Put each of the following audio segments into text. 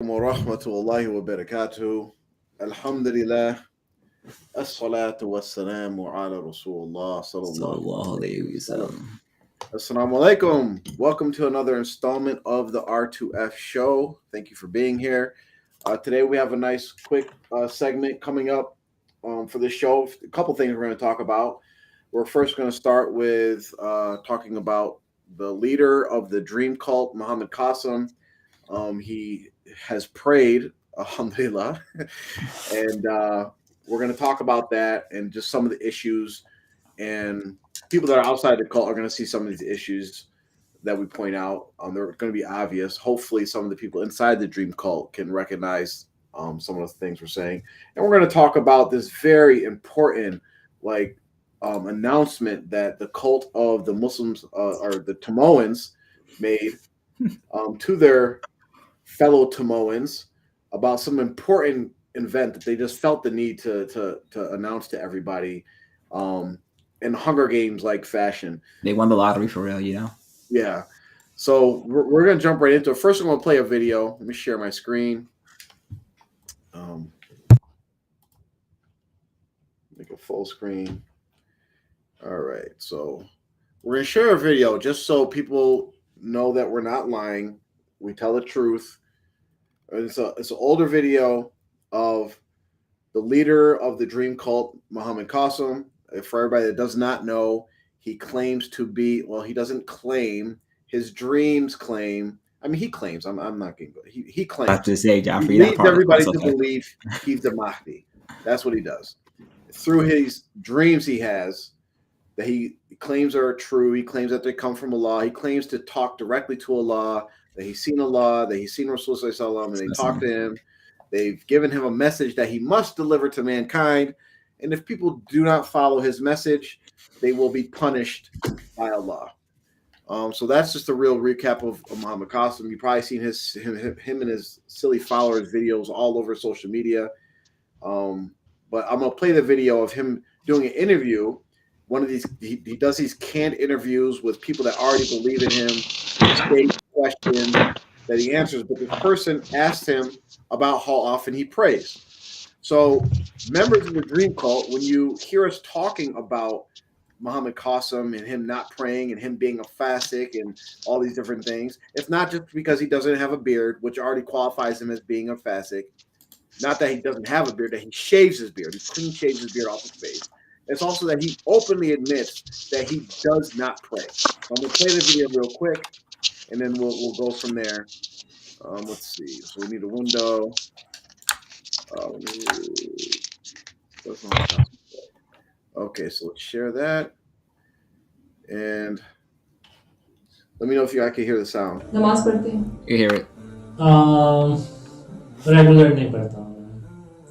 ورحمة الله وبركاته. Alhamdulillah. As-salatu was-salamu ala Rasulullah sallallahu Sallallahu alayhi alayhi wa sallam. wasallam. Assalamu alaikum. Welcome to another installment of the R2F show. Thank you for being here. Today we have a nice quick segment coming up for the show. A couple things we're going to talk about. We're first going to start with talking about the leader of the dream cult, Muhammad Qasim. He has prayed, alhamdulillah, and we're going to talk about that and just some of the issues. And people that are outside the cult are going to see some of these issues that we point out. They're going to be obvious. Hopefully, some of the people inside the dream cult can recognize some of the things we're saying. And we're going to talk about this very important, announcement that the cult of the Muslims or the Tamoans made to their fellow Tamoans about some important event that they just felt the need to announce to everybody in Hunger Games like fashion. They won the lottery for real. Yeah. So we're gonna jump right into it. First, I'm gonna play a video. Let me share my screen. Um, make a full screen. All right. So we're gonna share a video just so people know that we're not lying. We tell the truth. It's an older video of the leader of the dream cult, Muhammad Qasim. For everybody that does not know, he claims to be, well, he doesn't claim, his dreams claim. I mean, he claims. I'm not getting good. He claims. I have to say, He Joffrey, that leads part everybody was to okay. believe he's the Mahdi. That's what he does. Through his dreams he has, that he claims are true. He claims that they come from Allah. He claims to talk directly to Allah, that he's seen Allah, that he's seen Rasulullah, and they talk to him. They've given him a message that he must deliver to mankind. And if people do not follow his message, they will be punished by Allah. So that's just a real recap of Muhammad Qasim. You've probably seen him and his silly followers videos all over social media. But I'm going to play the video of him doing an interview. One of these, he does these canned interviews with people that already believe in him, state questions that he answers. But this person asked him about how often he prays. So members of the dream cult, when you hear us talking about Muhammad Qasim and him not praying and him being a Fasiq and all these different things, it's not just because he doesn't have a beard, which already qualifies him as being a Fasiq. Not that he doesn't have a beard, that he shaves his beard. He clean shaves his beard off his face. It's also that he openly admits that he does not pray. So I'm going to play the video real quick, and then we'll go from there. Let's see. So we need a window. Okay, so let's share that. And let me know if you guys can hear the sound. नमाज पढ़ते हैं You hear it? Regular नहीं पढ़ता हूँ मैं।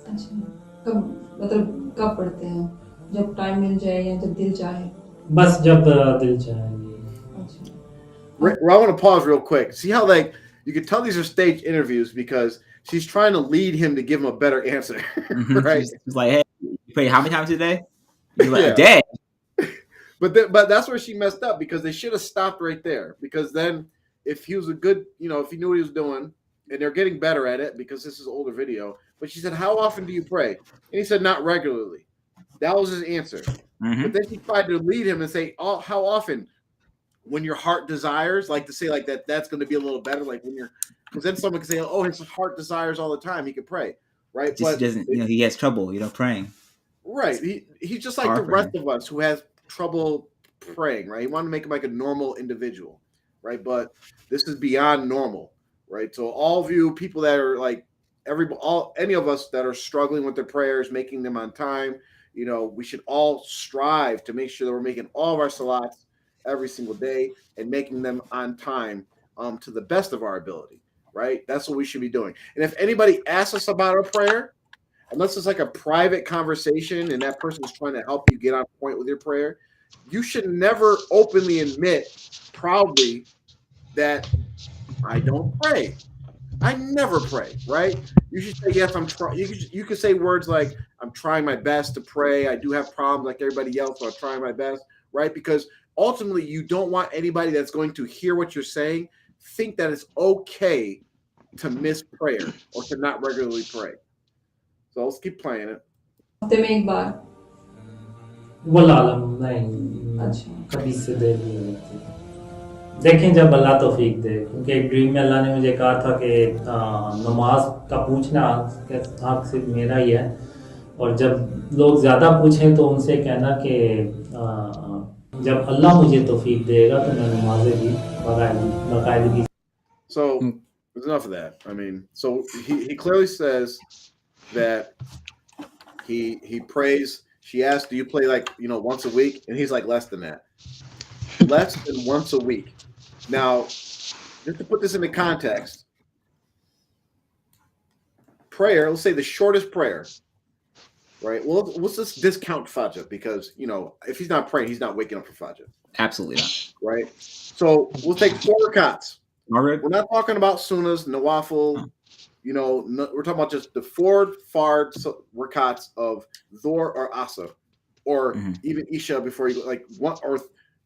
अच्छा कब पढ़ते हैं जब टाइम मिल जाए या जब दिल चाहे बस जब दिल चाहे I want to pause real quick. See how you can tell these are staged interviews because she's trying to lead him to give him a better answer, right? She's like, hey, you pray how many times a day? He's like, Yeah. a day. But that's where she messed up because they should have stopped right there. Because then if he was a good, if he knew what he was doing, and they're getting better at it because this is an older video. But she said, how often do you pray? And he said, not regularly. That was his answer. Mm-hmm. But then she tried to lead him and say, oh, how often? When your heart desires, like to say like that's going to be a little better. Like when you're, because then someone can say, oh, his heart desires all the time. He could pray, right? Just doesn't, he has trouble, praying. Right. He's just like the rest of us who has trouble praying, right? He wanted to make him like a normal individual, right? But this is beyond normal, right? So all of you people that are like any of us that are struggling with their prayers, making them on time, we should all strive to make sure that we're making all of our salats every single day and making them on time to the best of our ability, right? That's what we should be doing. And if anybody asks us about a prayer, unless it's like a private conversation and that person is trying to help you get on point with your prayer, you should never openly admit proudly that I don't pray. I never pray, right? You should say, yes, I'm trying. You could say words like, I'm trying my best to pray. I do have problems like everybody else, so I'm trying my best, right? Because ultimately, you don't want anybody that's going to hear what you're saying think that it's okay to miss prayer or to not regularly pray. So let's keep playing it. हफ्ते में एक बार वल्लाह नहीं अच्छा कभी से देर नहीं होती देखें जब अल्लाह तौफीक दे क्योंकि एक ड्रीम में अल्लाह ने मुझे कहा था कि नमाज का पूछना हक सिर्फ मेरा ही है और जब लोग ज़्यादा पूछें तो उनसे कहना कि जब अल्लाह मुझे तौफीक देगा तो मैं नमाजें भी बाकायदगी. So there's enough of that. I mean, so he clearly says that he prays. She asked, "Do you pray like once a week?" And he's like, "Less than that. Less than once a week." Now, just to put this into context, prayer. Let's say the shortest prayer, right? Well, let's just discount Fajr because if he's not praying, he's not waking up for Fajr. Absolutely not. Right. So we'll take 4 rakats. Margaret? We're not talking about sunnahs, nawafil. We're talking about just the 4 fard rakats of Dhuhr or Asr, or even Isha before you like 1 or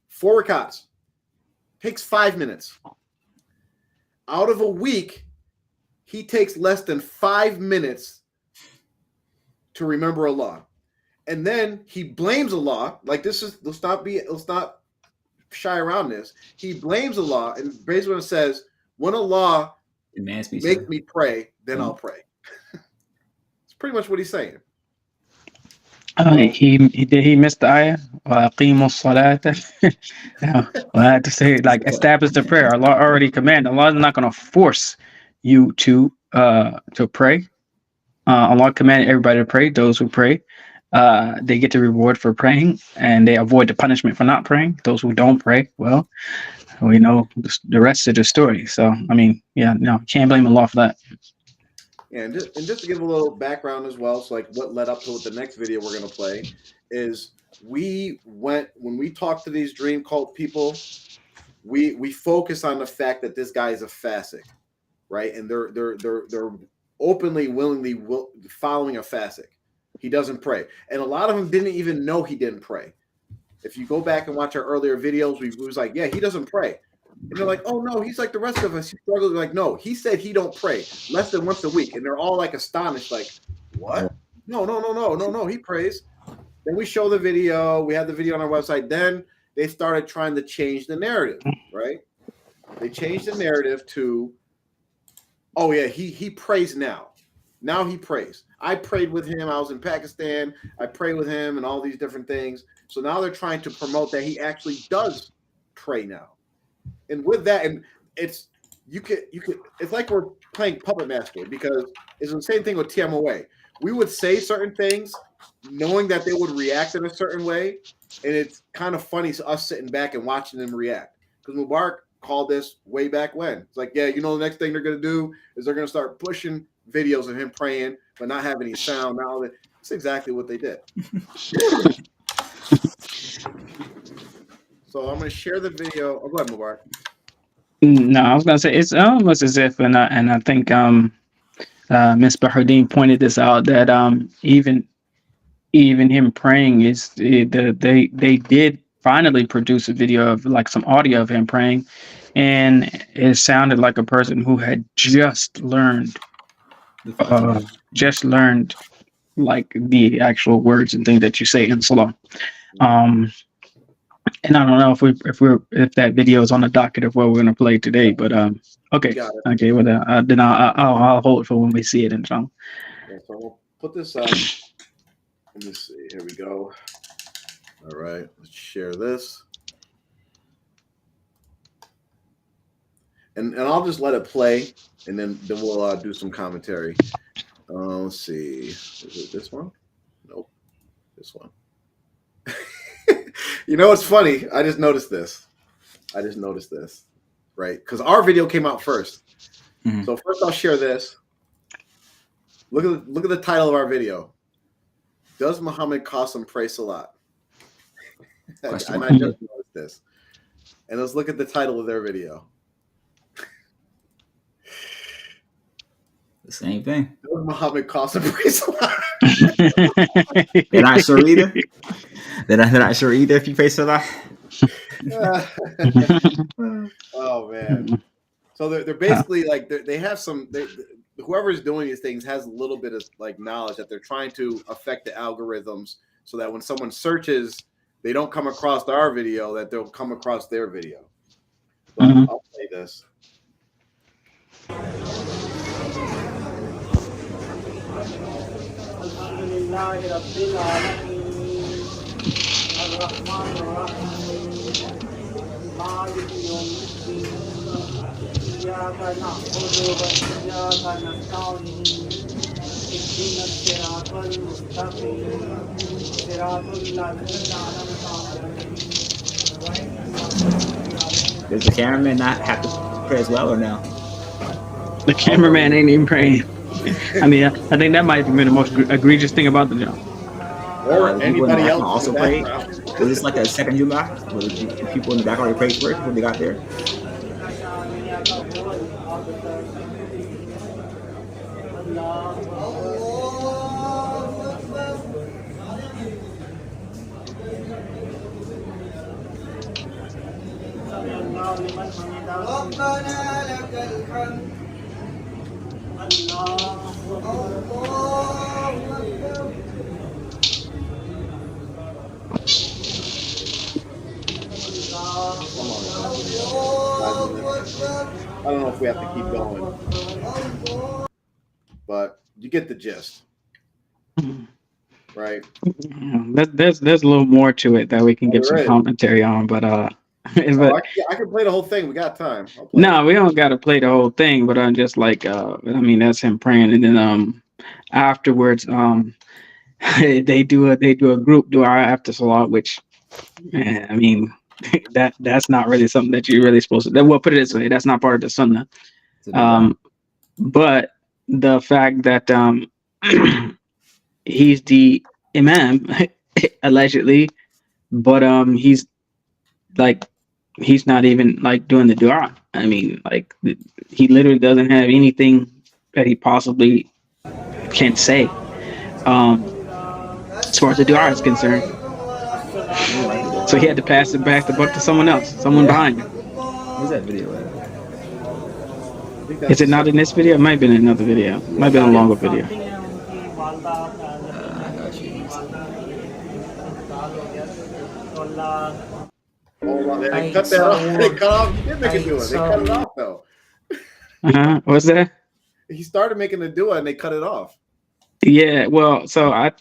4 rakats. Takes 5 minutes. Out of a week, he takes less than 5 minutes to remember Allah, and then he blames Allah. Like let's not shy around this. He blames Allah, and basically says, "When Allah makes me pray, then I'll pray." It's pretty much what he's saying. He missed the ayah. وَأَقِيمُوا الصَّلَاةَ. I had to say, like, establish the prayer. Allah already commanded. Allah is not going to force you to pray. Allah commanded everybody to pray. Those who pray, they get the reward for praying, and they avoid the punishment for not praying. Those who don't pray, well, we know the rest of the story. So, I mean, can't blame Allah for that. And just to give a little background as well, so like what led up to the next video we're going to play is when we talk to these dream cult people, we focus on the fact that this guy is a Fasiq, right? And they're openly, willingly following a Fasiq. He doesn't pray, and a lot of them didn't even know he didn't pray. If you go back and watch our earlier videos, we was like, yeah, he doesn't pray. And they're like, oh, no, he's like the rest of us. He struggles. Like, no, he said he don't pray less than once a week. And they're all like astonished, like, what? No, he prays. Then we show the video. We have the video on our website. Then they started trying to change the narrative, right? They changed the narrative to, oh, yeah, he prays now. Now he prays. I prayed with him. I was in Pakistan. I prayed with him and all these different things. So now they're trying to promote that he actually does pray now. And with that, and it's like we're playing puppet master because it's the same thing with TMOA. We would say certain things knowing that they would react in a certain way, and it's kind of funny to us sitting back and watching them react. Because Mubarak called this way back when. It's like, yeah, the next thing they're going to do is they're going to start pushing videos of him praying but not having any sound. Now that's exactly what they did. So I'm going to share the video. Oh, go ahead, Mubarak. No, I was going to say it's almost as if, and I think Ms. Bahardeen pointed this out, that even him praying is they did finally produce a video of like some audio of him praying, and it sounded like a person who had just learned like the actual words and things that you say in Salah. And I don't know if that video is on the docket of what we're gonna play today, but okay, well then I'll hold it for when we see it, inshallah. Okay, so we'll put this up. Let me see. Here we go. All right, let's share this, and I'll just let it play, and then we'll do some commentary. Let's see. Is it this one? Nope, this one. It's funny. I just noticed this, right? Because our video came out first. Mm-hmm. So first I'll share this. Look at the title of our video. Does Muhammad Qasim pray Salat? And I just noticed this. And let's look at the title of their video. The same thing. Does Muhammad Qasim pray Salat? They're not sure either. They're not sure either if you pray Salah. Oh man. So they're basically like they have some. Whoever is doing these things has a little bit of like knowledge that they're trying to affect the algorithms so that when someone searches, they don't come across our video, that they'll come across their video. But I'll play this. Does the cameraman not have to pray as well, or no? The cameraman ain't even praying. I mean, I think that might have been the most egregious thing about the job. Or The people in the anybody background else also in the prayed. background. Was this like a second Jum'ah? Where the people in the back already prayed first before they got there? I don't know if we have to keep going, but you get the gist, right? There's a little more to it that we can give some is. commentary on, but I can play the whole thing. We got time. No, we don't got to play the whole thing, but I'm just like, I mean, that's him praying, and then afterwards, they do a group dua after salat, which, man, I mean, that's not really something that you're really supposed to. Well, put it this way, that's not part of the sunnah. But the fact that he's the imam allegedly, but he's not even like doing the dua. I mean, like he literally doesn't have anything that he possibly can say as far as the dua is concerned. So he had to pass the buck to someone else, someone behind him. Where's that video at? Is it not in this video? It might have been in another video. It might have been a longer video. I got you. They cut that off. They cut off. He did make a dua. They cut it off though. What's that? He started making a dua and they cut it off. Yeah, well, so I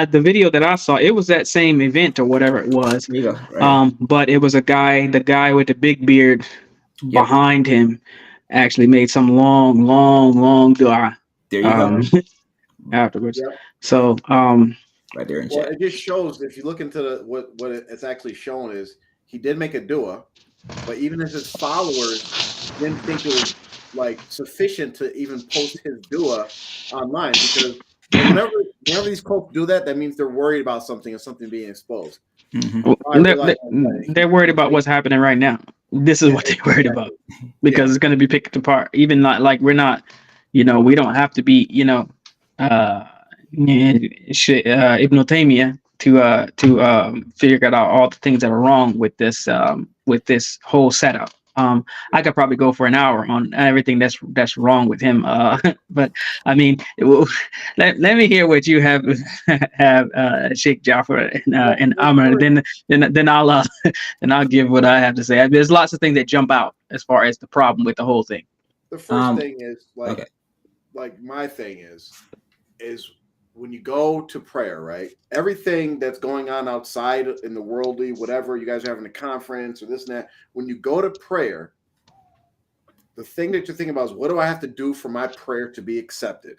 the video that I saw, it was that same event or whatever it was. There you go, right. But it was the guy with the big beard behind him actually made some long dua. There you go. Afterwards. Yep. So Right there in well, chat. it just shows, if you look into what it's actually shown, is he did make a dua, but even if his followers didn't think it was like sufficient to even post his dua online, because whenever these cults do that, that means they're worried about something and something being exposed. They're worried about what's happening right now. This is what they're worried about, because it's going to be picked apart. Even like we're not, we don't have to be, Ibn Taymiyyah to figure out all the things that are wrong with this whole setup. I could probably go for an hour on everything that's wrong with him. But I mean, let me hear what you have Sheikh Jafar and Amr. Then I'll give what I have to say. There's lots of things that jump out as far as the problem with the whole thing. The first thing is like my thing is when you go to prayer, right? Everything that's going on outside in the worldly, whatever you guys are having a conference or this and that, when you go to prayer, the thing that you're thinking about is, what do I have to do for my prayer to be accepted?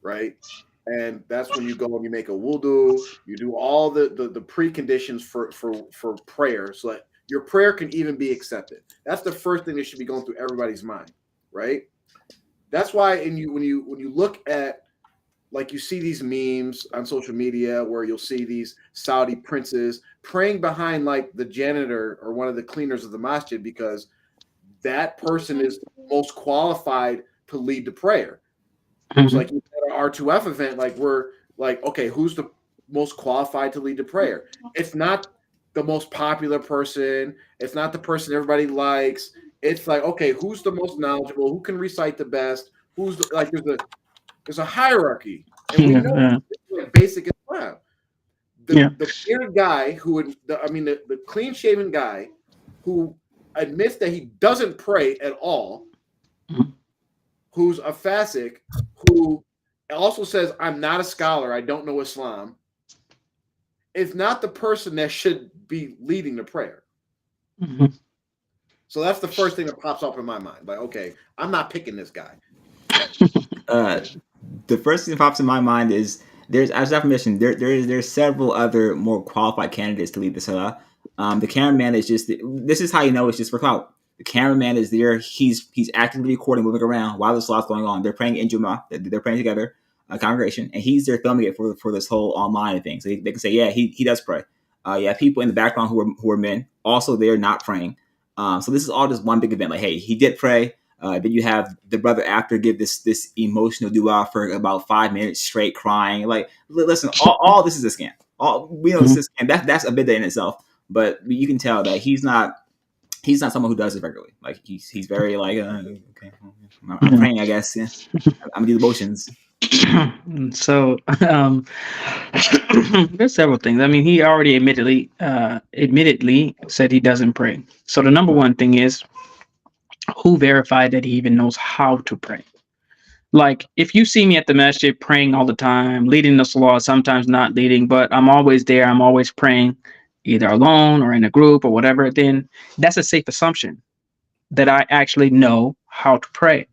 Right? And that's when you go and you make a wudu, you do all the preconditions for prayer so that your prayer can even be accepted. That's the first thing that should be going through everybody's mind, right? That's why when you look at, like, you see these memes on social media where you'll see these Saudi princes praying behind like the janitor or one of the cleaners of the masjid, because that person is most qualified to lead the prayer. It's like you had an R2F event, like we're like, okay, who's the most qualified to lead the prayer? It's not the most popular person. It's not the person everybody likes. it's like, okay, who's the most knowledgeable? Who can recite the best? Who's the, like there's a hierarchy, and we know it's like basic Islam. The bearded guy who would, the clean shaven guy who admits that he doesn't pray at all, who's a Fasiq, who also says, I'm not a scholar, I don't know Islam, is not the person that should be leading the prayer. Mm-hmm. So that's the first thing that pops up in my mind. Like, okay, I'm not picking this guy. The first thing that pops in my mind is there's, as I've mentioned, there's several other more qualified candidates to lead the salah. The cameraman is just, this is how you know it's just for clout. The cameraman is there. He's actively recording, moving around while the salah's going on. They're praying in Jummah. They're praying together, a congregation, and he's there filming it for this whole online thing. So they can say, yeah, he does pray. Yeah, people in the background who are men also they're not praying. So this is all just one big event. Like, hey, he did pray. Then you have the brother after give this emotional dua for about 5 minutes straight crying. Like, listen, all this is a scam. We know this is a scam. That's a bid'ah in itself. But you can tell that he's not someone who does it regularly. Like he's very like, okay, I'm praying, I guess. Yeah. I'm gonna do the motions. So there's several things. I mean, he already admittedly said he doesn't pray. So the number one thing is, who verified that he even knows how to pray? Like, if you see me at the masjid praying all the time, leading the salah, sometimes not leading, but I'm always there, I'm always praying, either alone or in a group or whatever, then that's a safe assumption that I actually know how to pray.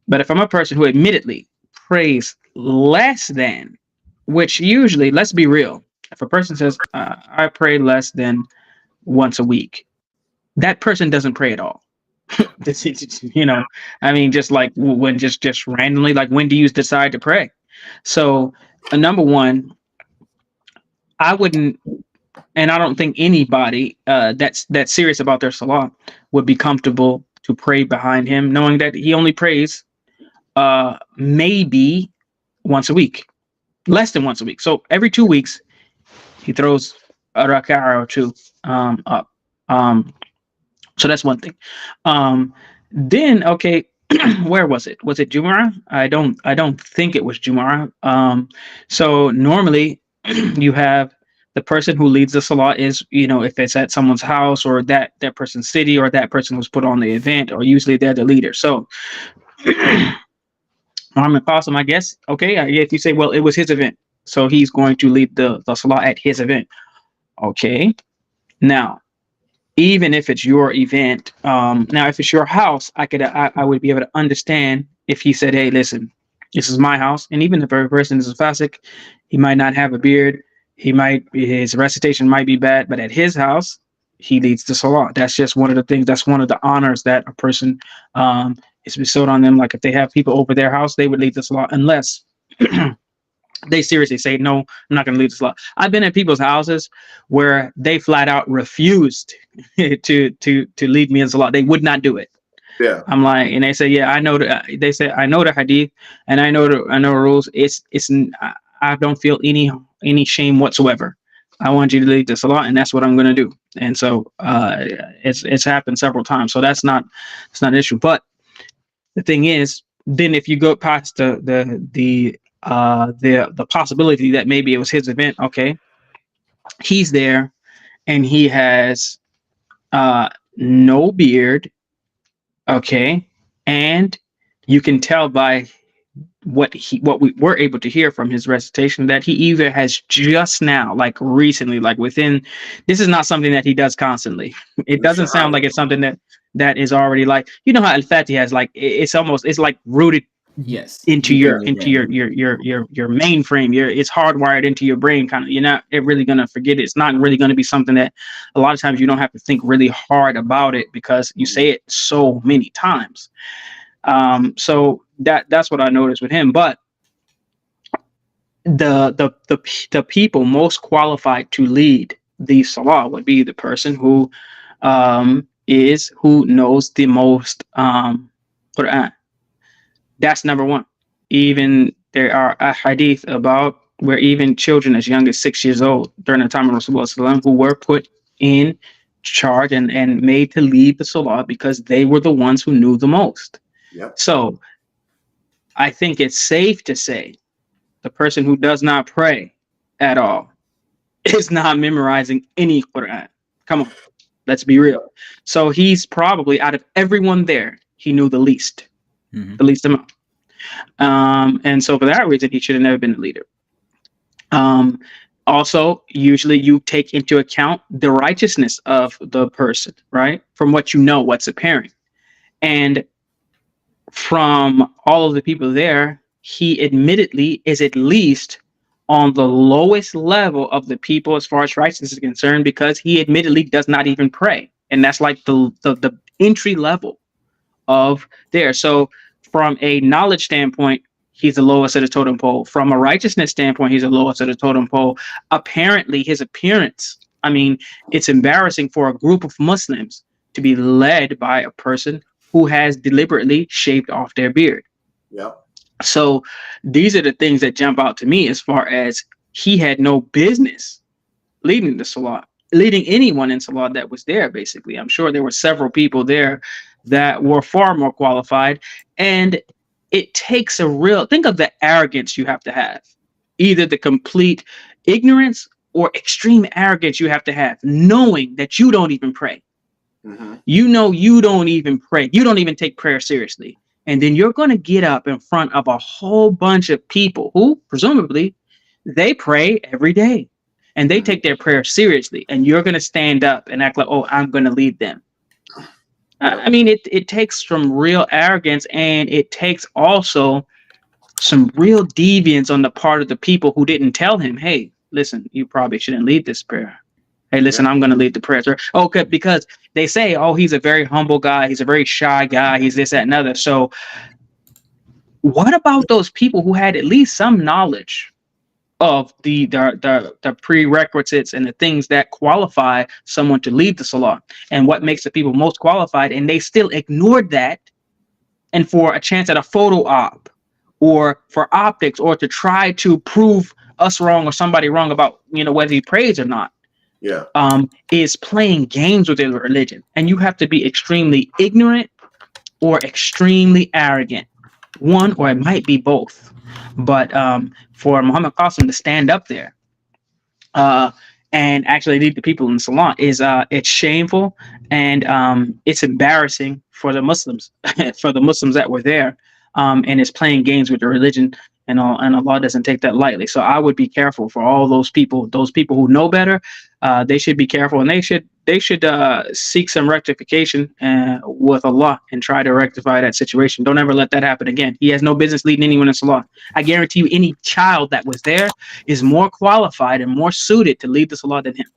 But if I'm a person who admittedly prays less than, which usually, let's be real, if a person says, I pray less than once a week, that person doesn't pray at all. You know, I mean, just like when just randomly, like, when do you decide to pray? So number one, I wouldn't, and I don't think anybody that's serious about their salah would be comfortable to pray behind him, knowing that he only prays maybe once a week, less than once a week. So every 2 weeks, he throws a rak'ah or two up. So that's one thing. Then, okay, where was it? Was it Jumu'ah? I don't think it was Jumu'ah. So normally you have the person who leads the salah is, you know, if it's at someone's house or that person's city or that person who's put on the event, or usually they're the leader. So Muhammad Qasim, I guess, okay, if you say, well, it was his event, so he's going to lead the salah at his event. Okay, now, even if it's your event, now if it's your house, I would be able to understand if he said, hey, listen, this is my house. And even if a person is a Fasiq, he might not have a beard, his recitation might be bad, but at his house, he leads the salah. That's just one of the things, that's one of the honors that a person is bestowed on them. Like, if they have people over their house, they would lead the salah, unless they seriously say, no, I'm not going to lead the salah. I've been at people's houses where they flat out refused to lead me in salah. They would not do it. Yeah. I'm like, and they say, yeah, I know they say, I know the hadith and I know the rules. I don't feel any shame whatsoever. I want you to lead the salah, and that's what I'm going to do. And so it's happened several times. So it's not an issue. But the thing is, then if you go past the possibility that maybe it was his event, okay, he's there and he has no beard, okay, and you can tell by what we were able to hear from his recitation that he either has just now, like recently, like within, this is not something that he does constantly. It doesn't sound like it's something that is already, like, you know how Al-Fatiha has, like, it's like rooted into your mainframe. It's hardwired into your brain, kind of. You're not really gonna forget it. It's not really gonna be something that a lot of times you don't have to think really hard about it because you say it so many times. So that's what I noticed with him. But the people most qualified to lead the salah would be the person who knows the most Quran. That's number one. Even there are a hadith about where even children as young as 6 years old during the time of Rasulullah who were put in charged and made to lead the salah because they were the ones who knew the most. Yep. So I think it's safe to say the person who does not pray at all is not memorizing any Quran. Come on, let's be real. So he's probably, out of everyone there, he knew the least amount. And so for that reason, he should have never been the leader. Also, usually you take into account the righteousness of the person, right? From what you know, what's apparent. And from all of the people there, he admittedly is at least on the lowest level of the people as far as righteousness is concerned, because he admittedly does not even pray. And that's like the entry level of there. So from a knowledge standpoint, he's the lowest of the totem pole. From a righteousness standpoint, he's the lowest of the totem pole. Apparently, his appearance, I mean, it's embarrassing for a group of Muslims to be led by a person who has deliberately shaved off their beard. Yep. So these are the things that jump out to me as far as he had no business leading the salah, leading anyone in salah that was there, basically. I'm sure there were several people there that were far more qualified. And it takes a real, think of the arrogance you have to have, either the complete ignorance or extreme arrogance you have to have, knowing that you don't even pray. You know, you don't even pray. You don't even take prayer seriously. And then you're going to get up in front of a whole bunch of people who presumably they pray every day and they take their prayer seriously. And you're going to stand up and act like, oh, I'm going to lead them. I mean, it takes some real arrogance, and it takes also some real deviance on the part of the people who didn't tell him, hey, listen, you probably shouldn't lead this prayer. Hey, listen, I'm going to lead the prayer. Okay, because they say, oh, he's a very humble guy. He's a very shy guy. He's this, that, and other. So what about those people who had at least some knowledge of the prerequisites and the things that qualify someone to lead the salah, and what makes the people most qualified, and they still ignored that, and for a chance at a photo op or for optics or to try to prove us wrong or somebody wrong about, you know, whether he prays or not, is playing games with their religion. And you have to be extremely ignorant or extremely arrogant, one, or it might be both. But for Muhammad Qasim to stand up there and actually lead the people in the salah is it's shameful, and it's embarrassing for the Muslims, for the Muslims that were there, and it's playing games with the religion, and Allah doesn't take that lightly. So I would be careful for all those people who know better. They should be careful, and they should seek some rectification with Allah and try to rectify that situation. Don't ever let that happen again. He has no business leading anyone in salah. I guarantee you, any child that was there is more qualified and more suited to lead the salah than him.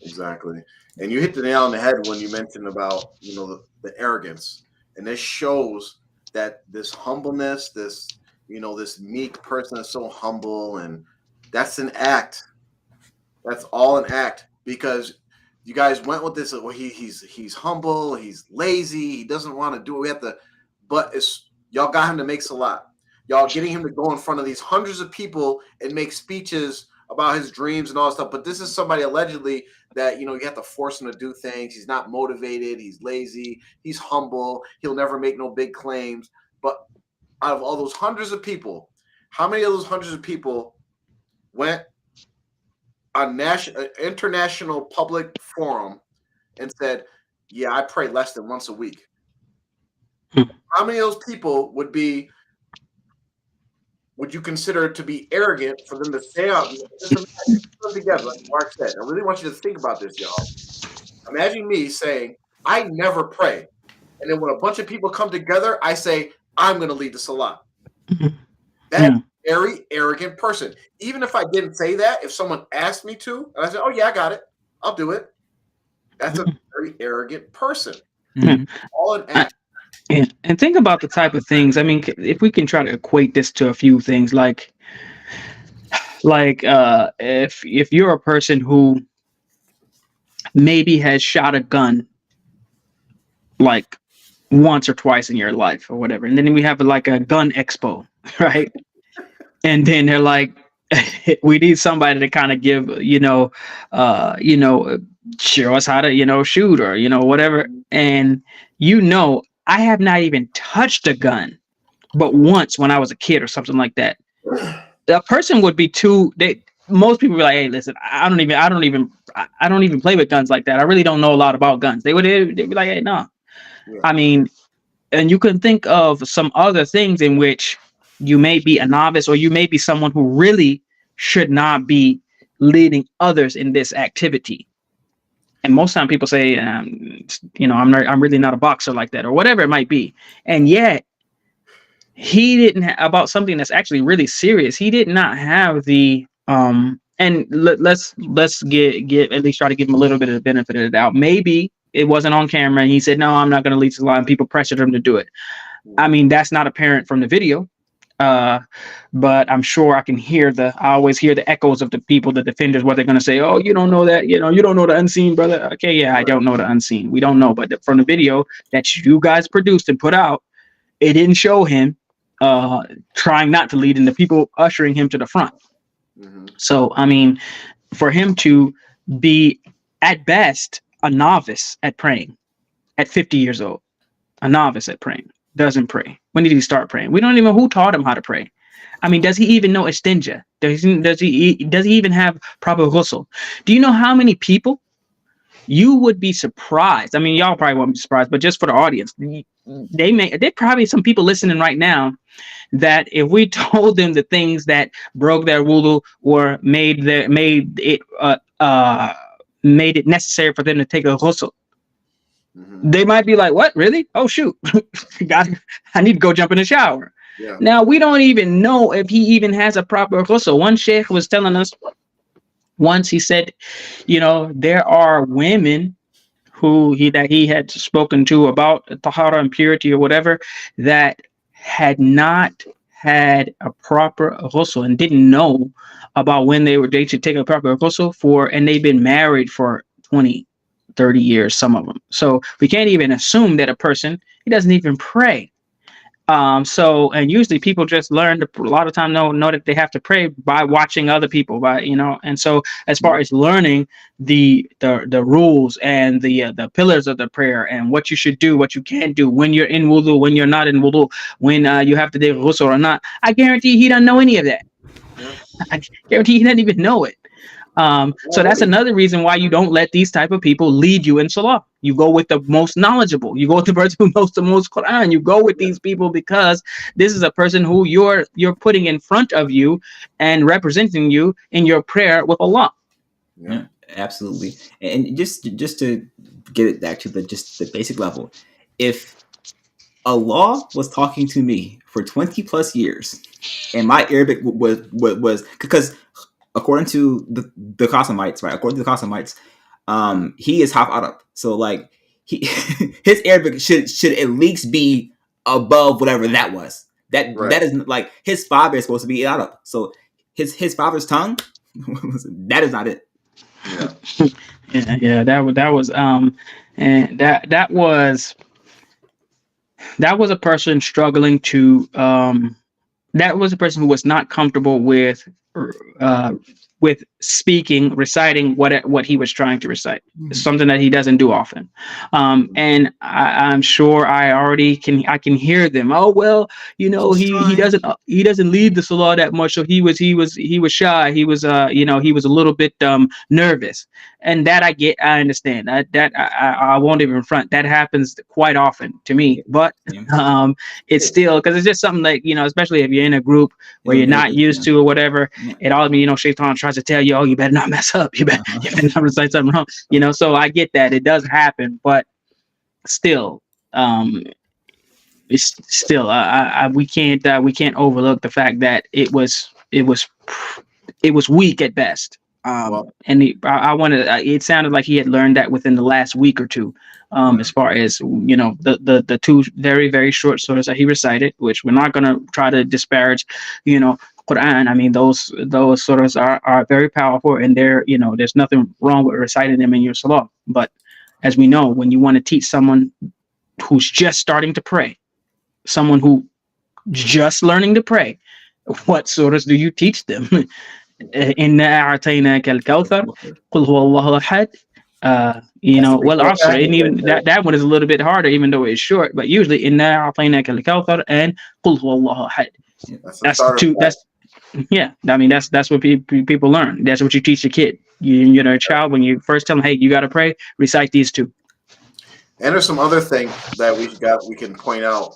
Exactly. And you hit the nail on the head when you mentioned about, you know, the arrogance, and this shows that this humbleness, this, you know, this meek person is so humble, and that's an act. That's all an act, because you guys went with this. Well, he's humble, he's lazy, he doesn't want to do it. We have to, but y'all got him to make salat. Y'all getting him to go in front of these hundreds of people and make speeches about his dreams and all that stuff. But this is somebody allegedly that, you know, you have to force him to do things. He's not motivated. He's lazy. He's humble. He'll never make no big claims. But out of all those hundreds of people, how many of those hundreds of people went on international public forum and said, yeah, I pray less than once a week? How many of those people would you consider to be arrogant for them to say out together, like Mark said? I really want you to think about this, y'all. Imagine me saying, I never pray. And then when a bunch of people come together, I say, I'm going to lead the salah. That's a very arrogant person. Even if I didn't say that, if someone asked me to, and I said, oh, yeah, I got it, I'll do it. That's a very arrogant person. All an act. And think about the type of things. I mean, if we can try to equate this to a few things, like if you're a person who maybe has shot a gun like once or twice in your life or whatever, and then we have like a gun expo, right? And then they're like, we need somebody to kind of give, show us how to, shoot or, whatever. And, I have not even touched a gun, but once when I was a kid or something like that, the person would be most people be like, hey, listen, I don't even play with guns like that. I really don't know a lot about guns. They'd be like, hey, no. Yeah. I mean, and you can think of some other things in which you may be a novice or you may be someone who really should not be leading others in this activity. And most time people say, I'm really not a boxer like that or whatever it might be. And yet he didn't about something that's actually really serious. He did not have the and let's get at least try to give him a little bit of the benefit of the doubt. Maybe it wasn't on camera and he said, no, I'm not going to lead to the line. People pressured him to do it. I mean, that's not apparent from the video. But I'm sure I always hear the echoes of the people, the defenders, what they're going to say. Oh, you don't know that, you don't know the unseen, brother. Okay, yeah, I don't know the unseen. We don't know. But from the video that you guys produced and put out, it didn't show him trying not to lead and the people ushering him to the front. Mm-hmm. So, I mean, for him to be at best a novice at praying at 50 years old, a novice at praying, doesn't pray. When did he start praying? We don't even know who taught him how to pray. I mean, does he even know istinja? Does he even have proper ghusl? Do you know how many people? You would be surprised. I mean, y'all probably won't be surprised, but just for the audience, there probably some people listening right now that if we told them the things that broke their wudu or made it necessary for them to take a ghusl, they might be like, what, really? Oh, shoot. I need to go jump in the shower. Yeah. Now, we don't even know if he even has a proper ghusl. One sheikh was telling us once, he said, there are women that he had spoken to about tahara and purity or whatever that had not had a proper ghusl and didn't know about when they should take a proper ghusl and they've been married for 20, 30 years, some of them. So we can't even assume that a person, he doesn't even pray. And usually people just learn a lot of time know that they have to pray by watching other people, and so as far as learning the rules and the pillars of the prayer and what you should do, what you can't do, when you're in wudu, when you're not in wudu, when you have to do ghusl or not, I guarantee he doesn't know any of that. Yeah. I guarantee he doesn't even know it. So that's another reason why you don't let these type of people lead you in salah. You go with the most knowledgeable. You go with the person who knows the most Quran. You go with these people because this is a person who you're putting in front of you and representing you in your prayer with Allah. Yeah, absolutely. And just to get it back to the basic level, if Allah was talking to me for 20 plus years and my Arabic was because according to the Qasimites, right? According to the Qasimites, he is half Arab, so like his Arabic should at least be above whatever that was. That is like his father is supposed to be Arab, so his father's tongue, that is not it. Yeah. That was and that was a person struggling to that was a person who was not comfortable with reciting what he was trying to recite. It's something that he doesn't do often. And I'm sure I can hear them. Oh, well, he doesn't lead the salah that much. So he was shy. He was he was a little bit nervous. And that I understand that I won't even front. That happens quite often to me, but it's still, because it's just something like, especially if you're in a group where you're not used to or whatever, it all shaitan tries to tell you, oh, you better not mess up. You better not recite something wrong. So I get that it does happen, but still, it's still, we can't overlook the fact that it was weak at best. And it sounded like he had learned that within the last week or two, as far as the two very, very short surahs that he recited, which we're not going to try to disparage, Quran. I mean, those surahs are very powerful, and there's nothing wrong with reciting them in your salah. But as we know, when you want to teach someone who's just starting to pray, someone who just learning to pray, what surahs do you teach them? إِنَّا أَعْطَيْنَاكَ الْكَوْثَرَ قُلْ هُوَ اللَّهُ أَحَدٌ You That's the know, well, replay also, and package right even there. that one is a little bit harder, even though it's short. But usually, in there, I'll play Al-Kawthar and Qul Huwallahu Ahad. That's the That's starter pack. that's yeah. I mean, that's what people learn. That's what you teach your kid. You know, a child, when you first tell them, hey, you got to pray, recite these two. And there's some other things that we can point out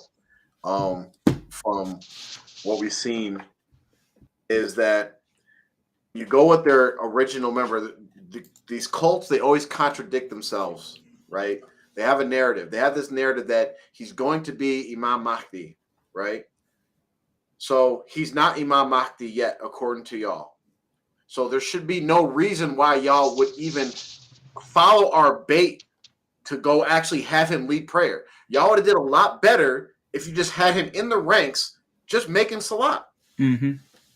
from what we've seen is that you go with their original member. These cults, they always contradict themselves, right? They have a narrative. They have this narrative that he's going to be Imam Mahdi, right? So he's not Imam Mahdi yet, according to y'all. So there should be no reason why y'all would even follow our bait to go actually have him lead prayer. Y'all would have did a lot better if you just had him in the ranks, just making salat. Mm-hmm.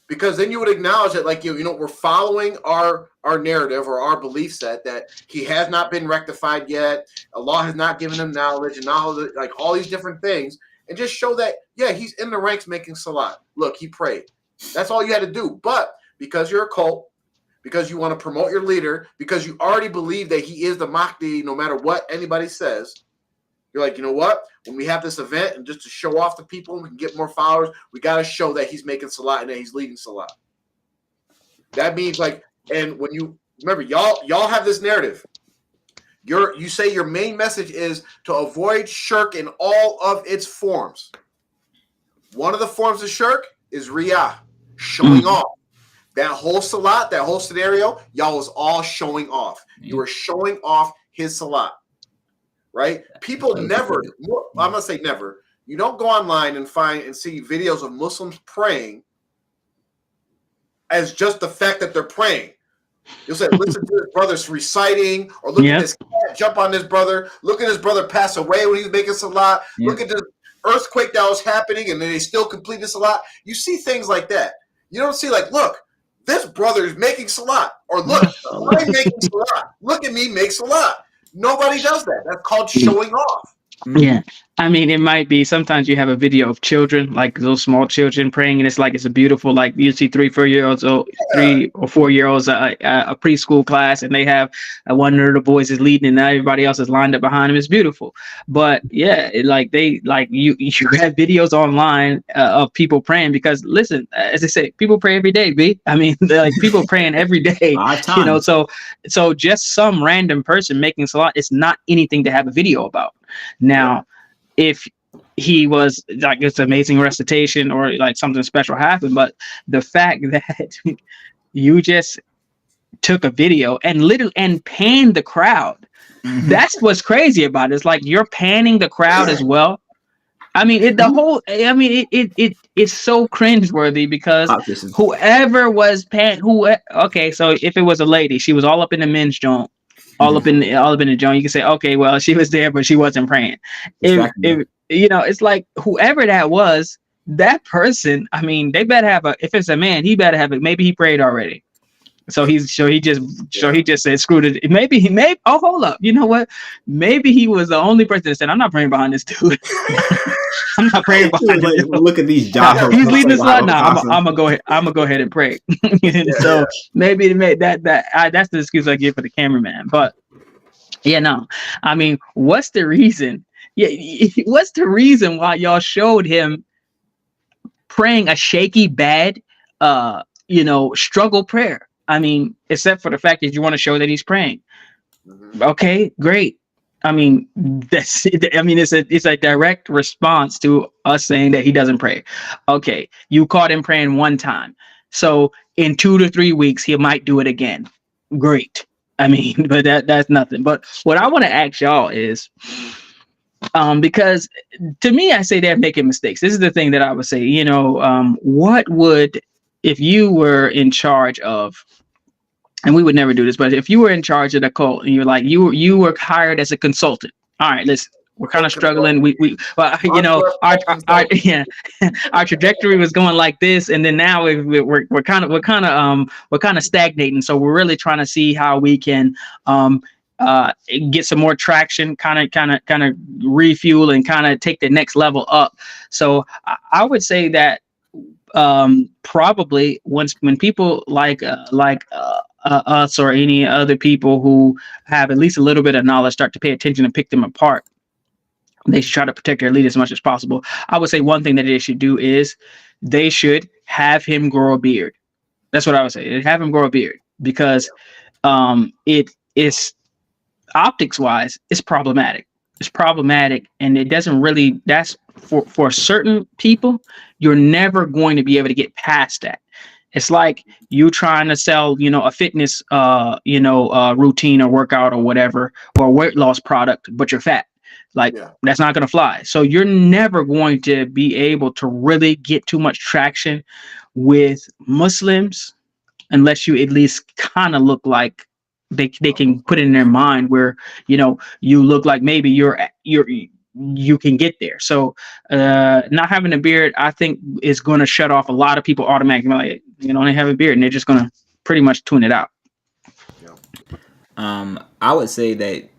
Because then you would acknowledge that, like, you know, we're following our narrative or our belief set that he has not been rectified yet. Allah has not given him knowledge and knowledge, like all these different things, and just show that, yeah, he's in the ranks making salat. Look, he prayed. That's all you had to do. But because you're a cult, because you want to promote your leader, because you already believe that he is the Mahdi, no matter what anybody says, you're like, you know what? When we have this event and just to show off to people and we can get more followers, we got to show that he's making salat and that he's leading salat. That means, like, and when you remember, y'all have this narrative. You say your main message is to avoid shirk in all of its forms. One of the forms of shirk is riyah, showing off. That whole salat, that whole scenario, y'all was all showing off. You were showing off his salat. Right? People never, I'm gonna say never. You don't go online and find and see videos of Muslims praying as just the fact that they're praying. You'll say, listen to his brother's reciting, or look at this cat jump on this brother, look at his brother pass away when he's making salat, look at the earthquake that was happening, and then they still complete the salat. You see things like that. You don't see, like, look, this brother is making salat, or look, I'm making salat. Look at me make salat. Nobody does that. That's called showing off. Yeah. I mean, it might be sometimes you have a video of children, like those small children praying, and it's like it's a beautiful, like you see 3 or 4 year olds, 3 or 4 year olds, a preschool class, and they have one of the boys is leading, and everybody else is lined up behind him. It's beautiful, but yeah, you have videos online of people praying because, listen, as I say, people pray every day. B. I mean, like people praying every day. You know, so just some random person making salat, it's not anything to have a video about. Now, if he was like this amazing recitation or like something special happened, but the fact that you just took a video and literally and panned the crowd, that's what's crazy about it. It's like you're panning the crowd as well. I mean, it's so cringeworthy because whoever was okay, so if it was a lady, she was all up in the men's joint. All up in the joint, you can say, okay, well, she was there, but she wasn't praying. If you know, it's like whoever that was, that person. I mean, they better have if it's a man, he better have it. Maybe he prayed already. So he just said, screw it. Maybe oh, hold up. You know what? Maybe he was the only person that said, I'm not praying behind this dude. I'm not praying behind this dude. Look at these jobs. He's leading this line. Now I'm gonna go ahead. I'm gonna go ahead and pray. So maybe that's the excuse I give for the cameraman. But yeah, no. I mean, what's the reason? Yeah, what's the reason why y'all showed him praying a shaky, bad, struggle prayer? I mean, except for the fact that you want to show that he's praying. Okay, great. I mean, it's a direct response to us saying that he doesn't pray. Okay, you caught him praying one time. So in 2 to 3 weeks, he might do it again. Great. I mean, but that's nothing. But what I want to ask y'all is, because to me, I say they're making mistakes. This is the thing that I would say, what would, if you were in charge of, and we would never do this, but if you were in charge of the cult and you're like, you were hired as a consultant. All right, listen, we're kind of struggling. Our trajectory was going like this, and then now we're kind of stagnating. So we're really trying to see how we can get some more traction, kind of refuel and kind of take the next level up. So I would say that probably when people like us or any other people who have at least a little bit of knowledge start to pay attention and pick them apart. They should try to protect their lead as much as possible. I would say one thing that they should do is they should have him grow a beard. That's what I would say. Have him grow a beard, because it is, optics wise, it's problematic. It's problematic, and it doesn't really. That's for certain people. You're never going to be able to get past that. It's like you trying to sell, a fitness, routine or workout or whatever, or a weight loss product, but you're fat. Like, that's not going to fly. So you're never going to be able to really get too much traction with Muslims unless you at least kind of look like they can put it in their mind where, you look like maybe you can get there. So not having a beard, I think, is going to shut off a lot of people automatically. Like, they have a beard, and they're just going to pretty much tune it out. I would say that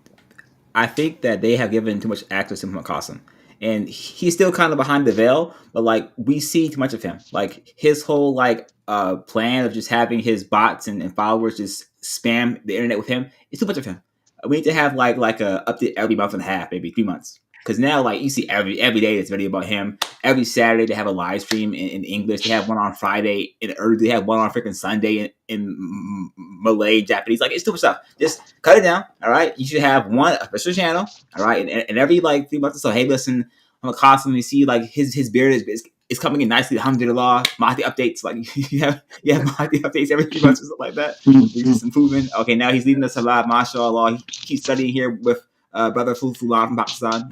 I think that they have given too much access to Muhammad Qasim, and he's still kind of behind the veil, but like we see too much of him. Like his whole plan of just having his bots and followers just spam the internet with him. It's too much of him. We need to have like a update every month and a half, maybe 3 months. Because now, you see every day there's a video about him. Every Saturday they have a live stream in English. They have one on Friday in Urdu. They have one on freaking Sunday in Malay, Japanese. It's too much stuff. Just cut it down, all right? You should have one official channel, all right? And every 3 months or so, hey, listen, I'm constantly see his beard is coming in nicely. Alhamdulillah, Mahdi updates. You have Mahdi updates every 3 months or something like that. He's just improving. Okay, now he's leading the Salah. MashaAllah. He keeps studying here with brother Fulan from Pakistan.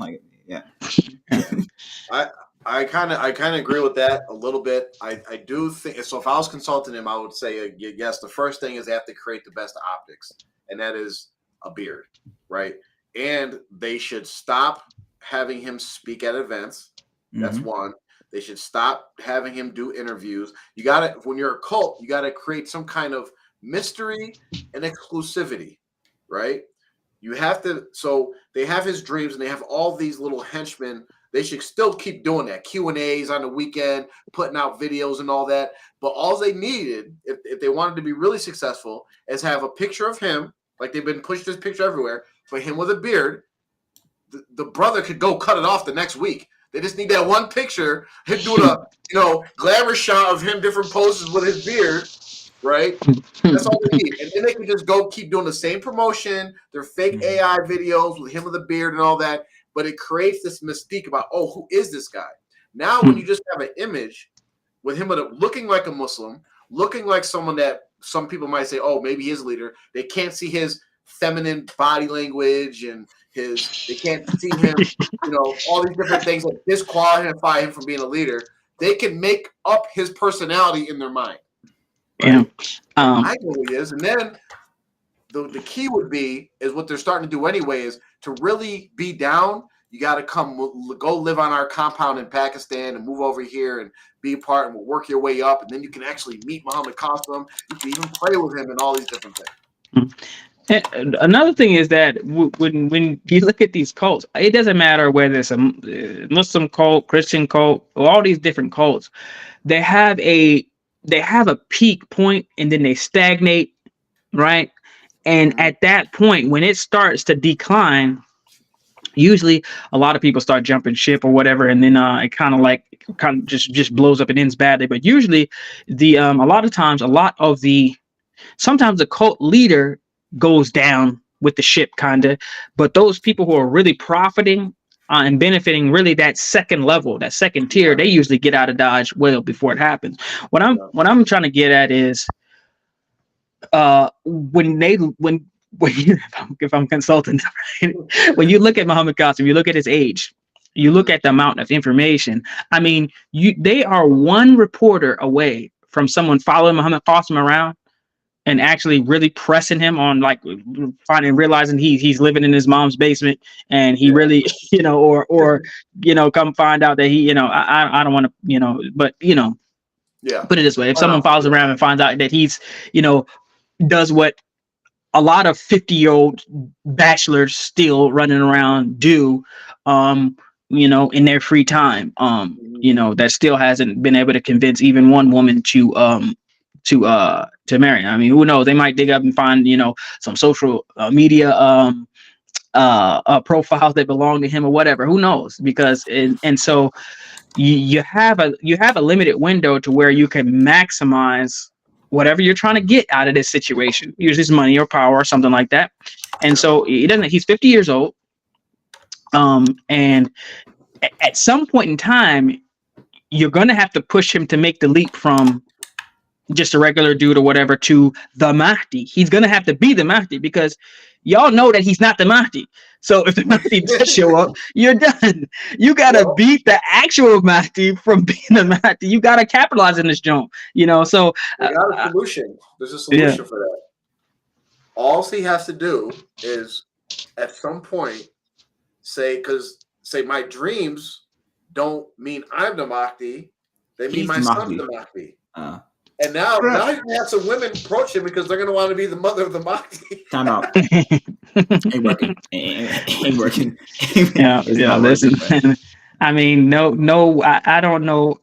I kind of agree with that a little bit. I do think so. If I was consulting him, I would say yes. The first thing is they have to create the best optics, and that is a beard, right? And they should stop having him speak at events. That's one. They should stop having him do interviews. You got to, when you're a cult, you got to create some kind of mystery and exclusivity, right? You have to. So they have his dreams, and they have all these little henchmen. They should still keep doing that. Q&As on the weekend, putting out videos and all that. But all they needed, if they wanted to be really successful, is have a picture of him, like they've been pushing this picture everywhere, for him with a beard. The brother could go cut it off the next week. They just need that one picture, him doing a glamour shot of him, different poses with his beard, right? That's all they need. And then they can just go keep doing the same promotion, their fake AI videos with him with a beard and all that. But it creates this mystique about, who is this guy? Now, when you just have an image with him looking like a Muslim, looking like someone that some people might say, maybe he's a leader. They can't see his feminine body language and they can't see him, all these different things that disqualify him from being a leader. They can make up his personality in their mind. Right? I know who he is. And then the key would be, is what they're starting to do anyway, is to really be down. You got to go live on our compound in Pakistan and move over here and be a part, and we'll work your way up. And then you can actually meet Muhammad Qasim. You can even pray with him and all these different things. And another thing is that when you look at these cults, it doesn't matter whether it's a Muslim cult, Christian cult, or all these different cults. They have a peak point, and then they stagnate, right? And at that point, when it starts to decline, usually a lot of people start jumping ship or whatever, and then it kind of just blows up and ends badly. But usually, a lot of times, sometimes the cult leader goes down with the ship, kind of. But those people who are really profiting and benefiting, really that second level, that second tier, they usually get out of Dodge well before it happens. What I'm trying to get at is, if I'm consulting, right? When you look at Muhammad Qasim, you look at his age, you look at the amount of information. I mean, they are one reporter away from someone following Muhammad Qasim around and actually really pressing him on, realizing he's living in his mom's basement, and he really, or come find out that he, I don't want to, but put it this way: if someone follows around and finds out that he's, does what a lot of 50-year-old bachelors still running around do, in their free time, that still hasn't been able to convince even one woman to to marry. I mean, who knows? They might dig up and find, you know, some social media profiles that belong to him or whatever. Who knows? Because and so you have a limited window to where you can maximize whatever you're trying to get out of this situation. Usually it's money or power or something like that. And so he's 50 years old. And at some point in time, you're going to have to push him to make the leap from just a regular dude or whatever to the Mahdi. He's going to have to be the Mahdi, because y'all know that he's not the Mahdi. So if the Mahdi does show up, you're done. You got to beat the actual Mahdi from being the Mahdi. You got to capitalize in this joint, you know? So we got a solution. There's a solution for that. All he has to do is at some point say my dreams don't mean I'm the Mahdi. They mean my son's the Mahdi. And now you can have some women approach him because they're going to want to be the mother of the Mahdi. Time out. Ain't working. Ain't working. Yeah. Listen, I mean, no. I don't know.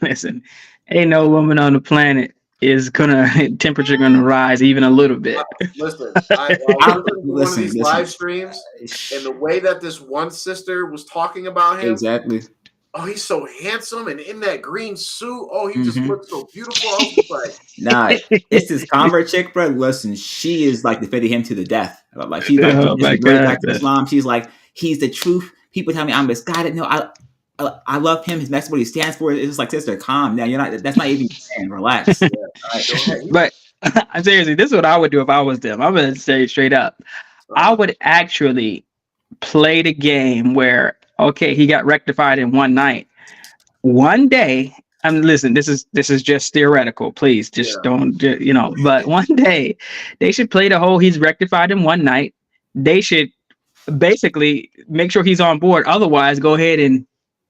Listen, ain't no woman on the planet is temperature gonna rise even a little bit. Listen, I was listening to one of these live streams, and the way that this one sister was talking about him, exactly. Oh, he's so handsome, and in that green suit, oh, he just looks so beautiful. I was like, nah, it's this convert chick, bro. Listen, she is like defending him to the death. Like she's like, back to Islam. She's like, he's the truth. People tell me I'm misguided. No, I love him. That's what he stands for. It's just like, sister, calm down. You're not. That's not even saying. Relax. But seriously, this is what I would do if I was them. I'm gonna say straight up. I would actually play the game where, okay, he got rectified in one night. One day, listen, this is just theoretical. Please just don't, you know. But one day, they should play the whole he's rectified in one night. They should basically make sure he's on board. Otherwise, go ahead and,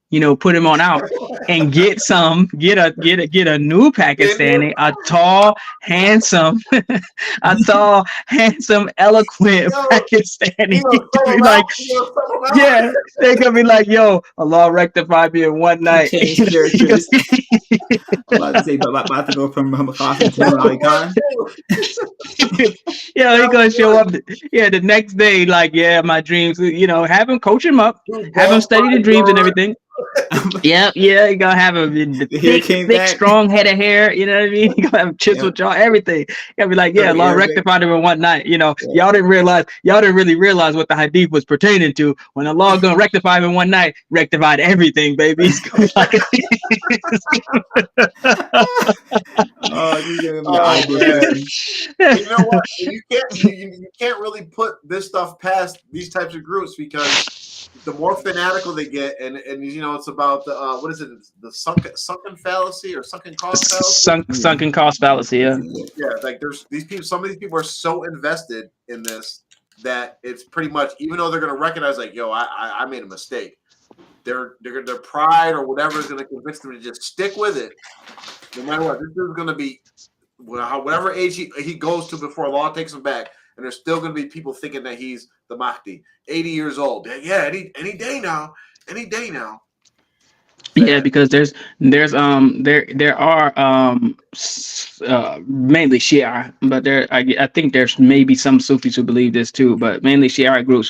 you know, put him on out and get a new Pakistani, a tall, handsome, eloquent Pakistani. They're gonna be like, yo, Allah rectified me in one night. About to go from Qasim to Ali Khan. Yeah, he's gonna show up. The next day, like, my dreams. You know, have him coach him up, have him study the dreams and everything. You gonna have a thick, strong head of hair. You know what I mean? You gonna have chiseled jaw, everything. You gotta be like, Allah rectified him in one night. You know, y'all didn't really realize what the hadith was pertaining to. When Allah gonna rectify him in one night, rectified everything, baby. It's gonna be like, you know what? You can't really put this stuff past these types of groups, because the more fanatical they get, and you know, it's about the what is it? The sunken fallacy or sunken cost fallacy? Sunken cost fallacy. Yeah. Like there's these people. Some of these people are so invested in this that it's pretty much, even though they're going to recognize, like, yo, I made a mistake. Their pride or whatever is going to convince them to just stick with it, no matter what. This is going to be whatever age he goes to before Allah takes him back. And there's still going to be people thinking that he's the Mahdi, 80 years old. Yeah, any day now. Yeah, because there are mainly Shia, but I think there's maybe some Sufis who believe this too, but mainly Shia groups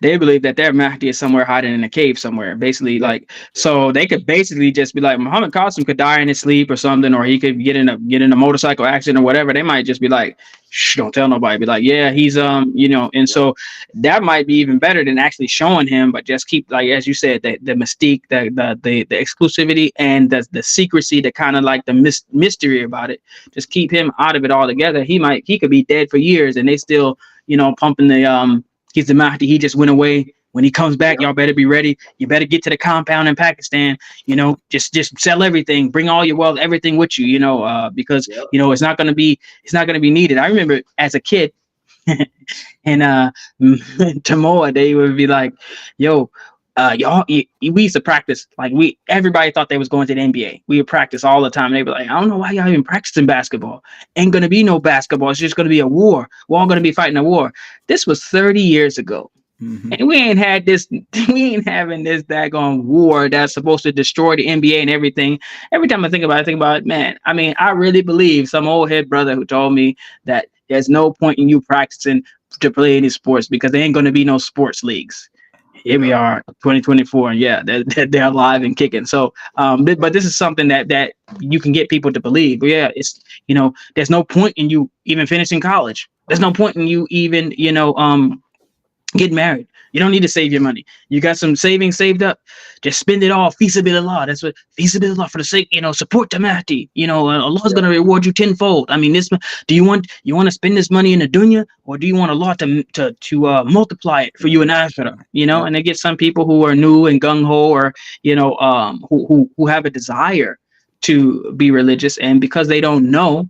they believe that their Mahdi is somewhere hiding in a cave somewhere, basically. Like, so they could basically just be like, Muhammad Qasim could die in his sleep or something, or he could get in a motorcycle accident or whatever. They might just be like, shh, don't tell nobody. Be like, yeah, he's you know. And so that might be even better than actually showing him, but just keep, like, as you said, the mystique, the exclusivity, and the secrecy, the kind of like the mystery about it. Just keep him out of it altogether. He could be dead for years, and they still, you know, pumping the he's the Mahdi. He just went away. When he comes back, y'all better be ready. You better get to the compound in Pakistan. You know, just sell everything, bring all your wealth, everything with you. You know, because you know it's not gonna be needed. I remember as a kid, in Tamoa, they would be like, yo, y'all, we used to practice, like, everybody thought they was going to the NBA. We would practice all the time. They'd be like, I don't know why y'all even practicing basketball. Ain't gonna be no basketball. It's just gonna be a war. We're all gonna be fighting a war. This was 30 years ago. Mhm. And we ain't had this, we ain't having this daggone war that's supposed to destroy the NBA and everything. Every time I think about it, man, I mean, I really believe some old head brother who told me that there's no point in you practicing to play any sports because there ain't going to be no sports leagues. Here we are, 2024, and yeah, they're alive and kicking. So, but this is something that you can get people to believe. But yeah, it's, there's no point in you even finishing college. There's no point in you even, get married. You don't need to save your money. You got some savings saved up. Just spend it all. Feasibility. That's what feasibility for the sake, support the mahdi. Allah's going to reward you tenfold. I mean, do you want to spend this money in the dunya, or do you want Allah to multiply it for you in akhirah? And they get some people who are new and gung ho, or who have a desire to be religious, and because they don't know,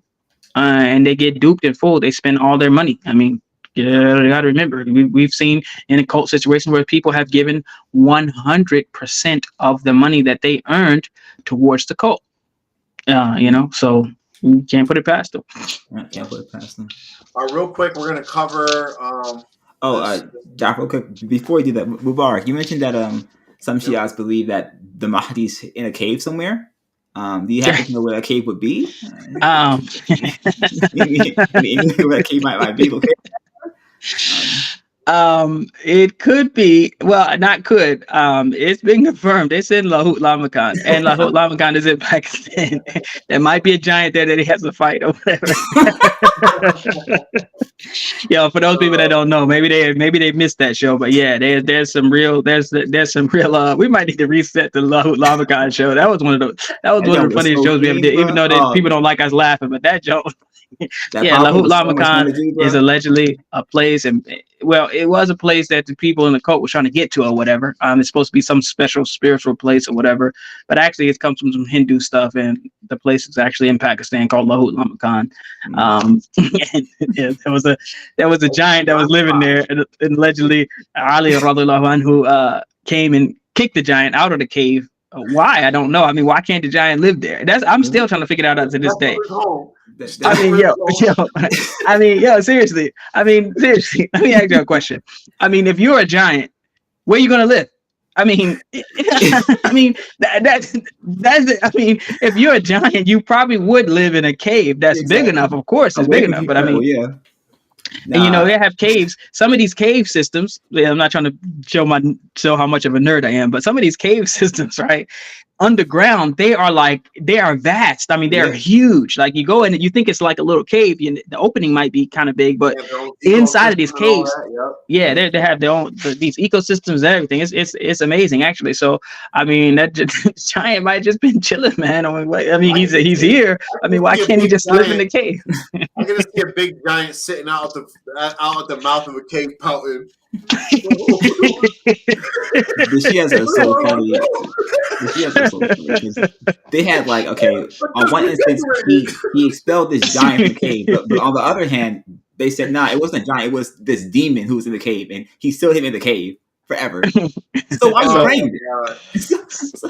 and they get duped and fooled, they spend all their money. I mean, yeah, you got to remember, we've seen in a cult situation where people have given 100% of the money that they earned towards the cult. So you can't put it past them. Can't put it past them. Real quick, we're going to cover. Jack, real quick, before you do that, Mubarak, you mentioned that some Shiites believe that the Mahdi's in a cave somewhere. Do you happen to know where that cave would be? Where that cave might be located? It could be, well, not could. It's been confirmed. They said Lahut Lamakan, and Lahut Lamakan is in Pakistan. There might be a giant there that he has to fight or whatever. For those people that don't know, maybe they missed that show, but yeah, there's some real. We might need to reset the Lahut Lamakan show. That was one of the funniest shows we ever did. Even though people don't like us laughing, but that joke. Lahut Lamakan is allegedly a place, and well, it was a place that the people in the cult were trying to get to or whatever. It's supposed to be some special spiritual place or whatever, but actually it comes from some Hindu stuff, and the place is actually in Pakistan called Lahut Lamakan. There was a giant that was living there, and allegedly Ali radhiyallahu anhu came and kicked the giant out of the cave. Why? I don't know. I mean, why can't the giant live there? I'm still trying to figure it out to this day. Seriously. Let me ask you a question. I mean, if you're a giant, where are you gonna live? I mean, that's it. I mean, if you're a giant, you probably would live in a cave that's big enough. Of course, it's big enough. But I mean, yeah. And they have caves. Some of these cave systems, I'm not trying to show how much of a nerd I am, but some of these cave systems, right, underground, they are vast. I mean, they're huge. Like you go in and you think it's like a little cave, and the opening might be kind of big, but inside of these caves, they have their own these ecosystems and everything. It's amazing actually. So I mean, that giant might just been chilling, man. I mean, he's here. I mean, why can't he just live in the cave? I'm gonna see a big giant sitting out at the mouth of a cave pouting. The Shias are so funny. They had on one instance he expelled this giant from the cave, but on the other hand, they said it wasn't a giant, it was this demon who was in the cave, and he still him in the cave forever. So why are you praying?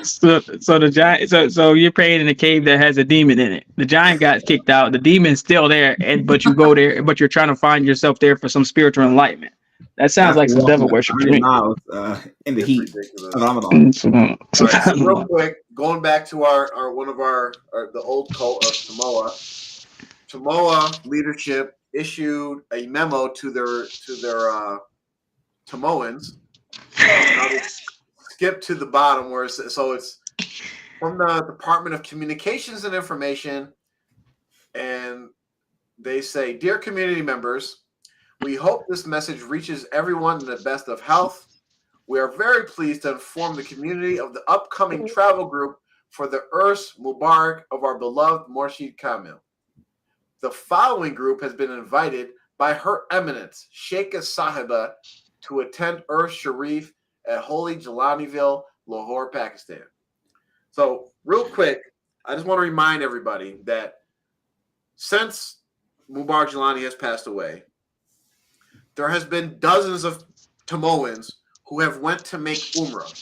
So the giant, so you're praying in a cave that has a demon in it. The giant got kicked out. The demon's still there, but you go there, but you're trying to find yourself there for some spiritual enlightenment. That sounds like some devil worship to me. In the heat of Ramadan. So real quick, going back to our one of the old cult of Tamoa leadership issued a memo to their Tamoans. Skip to the bottom where it's from the Department of Communications and Information, and they say, "Dear community members, we hope this message reaches everyone in the best of health. We are very pleased to inform the community of the upcoming travel group for the Urs Mubarak of our beloved Morshid Kamil. The following group has been invited by Her Eminence, Sheikha Sahiba, to attend Urs Sharif at Holy Jalaniville, Lahore, Pakistan." So, real quick, I just want to remind everybody that since Mubarak Jelani has passed away, there has been dozens of Tamoans who have went to make Umrah.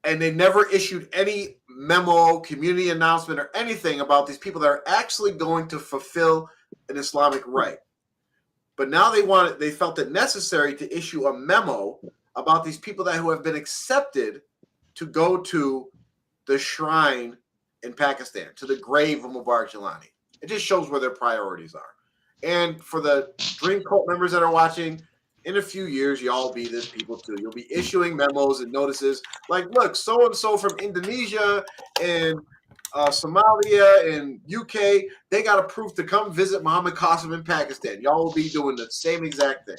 And they never issued any memo, community announcement, or anything about these people that are actually going to fulfill an Islamic rite. But now they felt it necessary to issue a memo about these people who have been accepted to go to the shrine in Pakistan, to the grave of Mubarak Jilani. It just shows where their priorities are. And for the Dream Cult members that are watching, in a few years, y'all be this people too. You'll be issuing memos and notices like, look, so-and-so from Indonesia and Somalia and UK, they got approved to come visit Muhammad Qasim in Pakistan. Y'all will be doing the same exact thing.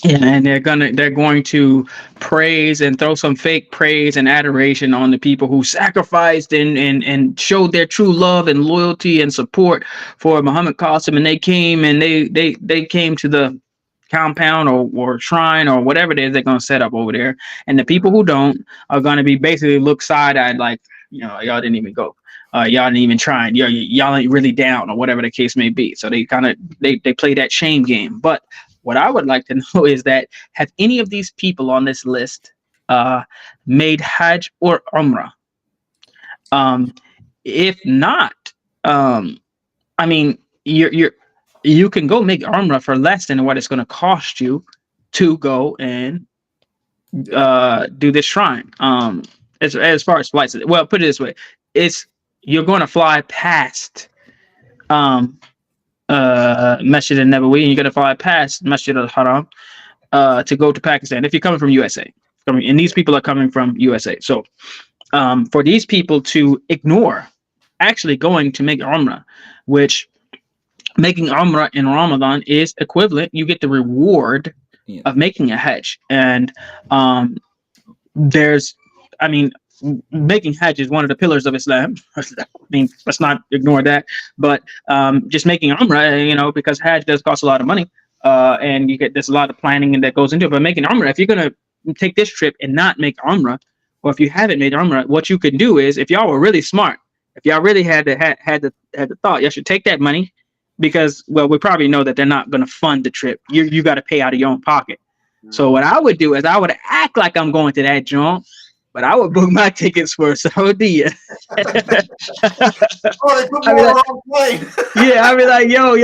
And they're going to praise and throw some fake praise and adoration on the people who sacrificed and showed their true love and loyalty and support for Muhammad Qasim, and they came and they came to the compound or shrine or whatever it is they're going to set up over there, and the people who don't are going to be basically look side-eyed like, y'all didn't even go, y'all didn't even try, y'all ain't really down, or whatever the case may be. So they kind of they play that shame game. But what I would like to know is that, have any of these people on this list made Hajj or Umrah? If not, I mean, you can go make Umrah for less than what it's going to cost you to go and do this shrine. As far as flights, well, put it this way: you're going to fly past Masjid al-Nabawi, and you're going to fly past Masjid al-Haram to go to Pakistan if you're coming from USA. And these people are coming from USA. So for these people to ignore actually going to make Umrah, which making Umrah in Ramadan is equivalent, you get the reward of making a Hajj. And making Hajj is one of the pillars of Islam. I mean, let's not ignore that. But just making Umrah, because Hajj does cost a lot of money, and there's a lot of planning that goes into it. But making Umrah, if you're gonna take this trip and not make Umrah, or if you haven't made Umrah, what you could do is, if y'all were really smart, if y'all really had the thought, you should take that money, because, well, we probably know that they're not going to fund the trip. You got to pay out of your own pocket. So what I would do is I would act like I'm going to that joint, but I would book my tickets for Saudi. Oh, they put me on the wrong plane. Yeah, I be like, yo,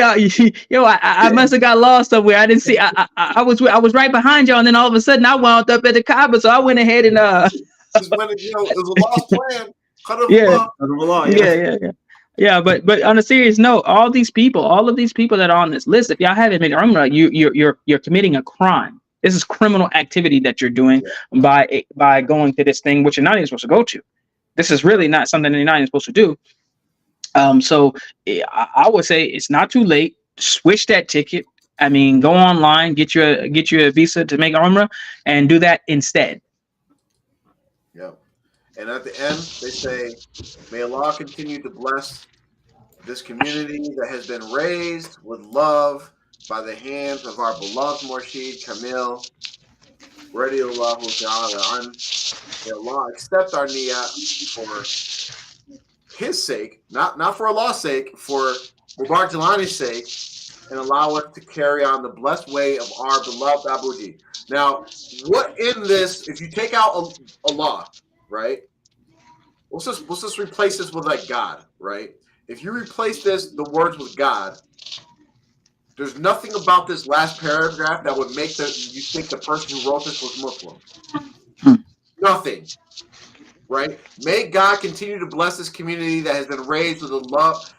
I must have got lost somewhere. I didn't see. I was right behind y'all, and then all of a sudden I wound up at the Kaaba, so I went ahead and Just went, it was a lost plan. Yeah, but on a serious note, all of these people that are on this list, if y'all haven't made Umrah, you're committing a crime. This is criminal activity that you're doing by going to this thing which you're not even supposed to go to. This is really not something that you're not even supposed to do. So I would say it's not too late. Switch that ticket. I mean, go online, get you a visa to make Umrah, and do that instead. Yeah. And at the end, they say, may Allah continue to bless this community that has been raised with love by the hands of our beloved Murshid Kamil. Radiallahu ta'ala an. May Allah accept our niyyah for his sake, not for Allah's sake, for Mubarak Jilani's sake, and allow us to carry on the blessed way of our beloved Abuji. Now, what in this, if you take out Allah, right? Let's just replace this with like God, right? If you replace the words with God, there's nothing about this last paragraph that would make you think the person who wrote this was Muslim. Nothing, right? May God continue to bless this community that has been raised with love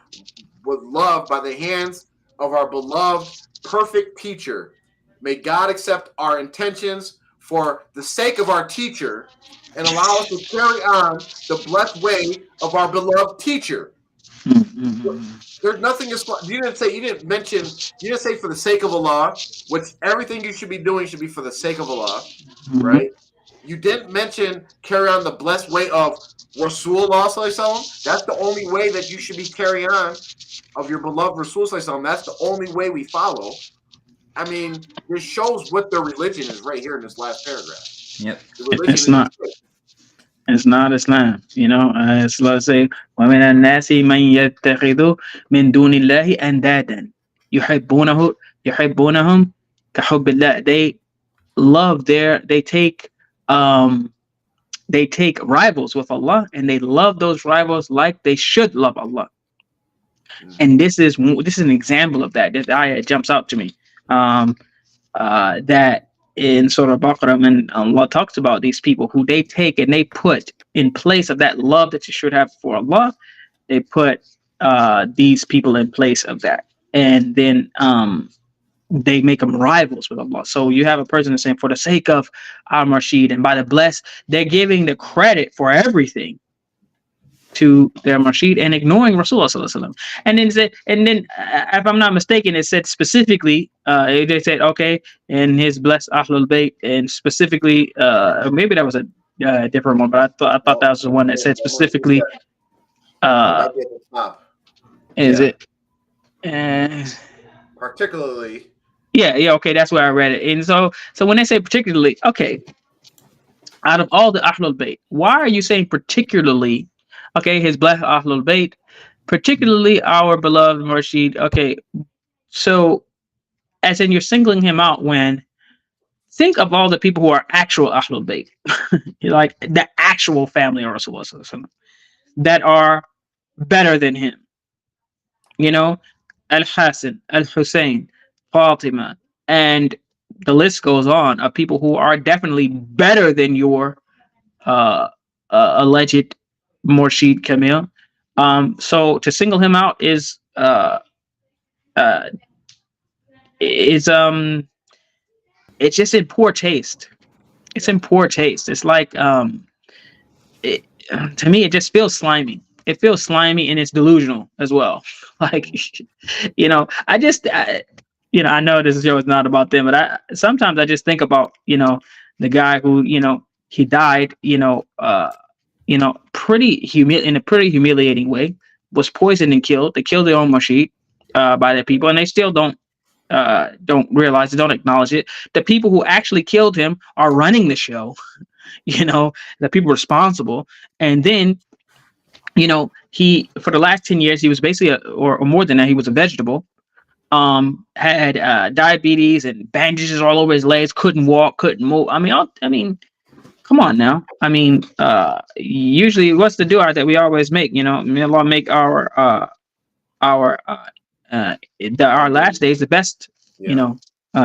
by the hands of our beloved perfect teacher. May God accept our intentions for the sake of our teacher, and allow us to carry on the blessed way of our beloved teacher. There's nothing. You didn't say for the sake of Allah, which everything you should be doing should be for the sake of Allah, right? You didn't mention carry on the blessed way of Rasulullah sallallahu. That's the only way that you should be carrying on of your beloved Rasul sallallahu. That's the only way we follow. I mean, this shows what their religion is right here in this last paragraph. Yep. It's not Islam, as Allah say, وَمِنَ النَّاسِ مَنْ يَتَّخِذُ مِنْ دُونِ اللَّهِ أَنْدَادًا يُحِبُّونَهُمْ كَحُبِّ اللَّهِ. They take rivals with Allah, and they love those rivals like they should love Allah. And this is an example of that. This ayah jumps out to me. that in Surah Baqarah, when Allah talks about these people who they take and they put in place of that love that you should have for Allah, they put these people in place of that, and then they make them rivals with Allah. So you have a person that's saying, for the sake of Al-Rashid and by the blessed, they're giving the credit for everything to their Rashid and ignoring Rasulullah Sallallahu Alaihi Wasallam. And then if I'm not mistaken, it said specifically, they said, okay, and his blessed Ahlul Bayt, and specifically, maybe that was a different one, but I thought that was the one that said specifically, Might be at the top. is Yeah. it? Particularly. Yeah, okay, that's where I read it. And so when they say particularly, okay, out of all the Ahlul Bayt, why are you saying particularly, okay, his blessed Ahlul Bayt, particularly our beloved Murshid, okay, so as in you're singling him out when, think of all the people who are actual Ahlul Bayt, like the actual family of Rasulullah Sallallahu Alaihi Wasallam, that are better than him, you know, Al-Hasan, Al-Hussein, Fatima, and the list goes on of people who are definitely better than your alleged Murshid Kamil. So to single him out is it's just in poor taste. It's in poor taste. It's like to me, it just feels slimy. It feels slimy and it's delusional as well. Like, you know, I know this show is not about them, but sometimes I just think about, you know, the guy who, you know, he died, in a pretty humiliating way, was poisoned and killed. They killed their own Murshid by their people, and they still don't realize it, don't acknowledge it. The people who actually killed him are running the show, you know, the people responsible. And then, you know, he, for the last 10 years, he was basically, or more than that, he was a vegetable, had diabetes and bandages all over his legs, couldn't walk, couldn't move. I mean, come on now. I mean, usually what's the dua that we always make, you know, may Allah make our last days the best, you know,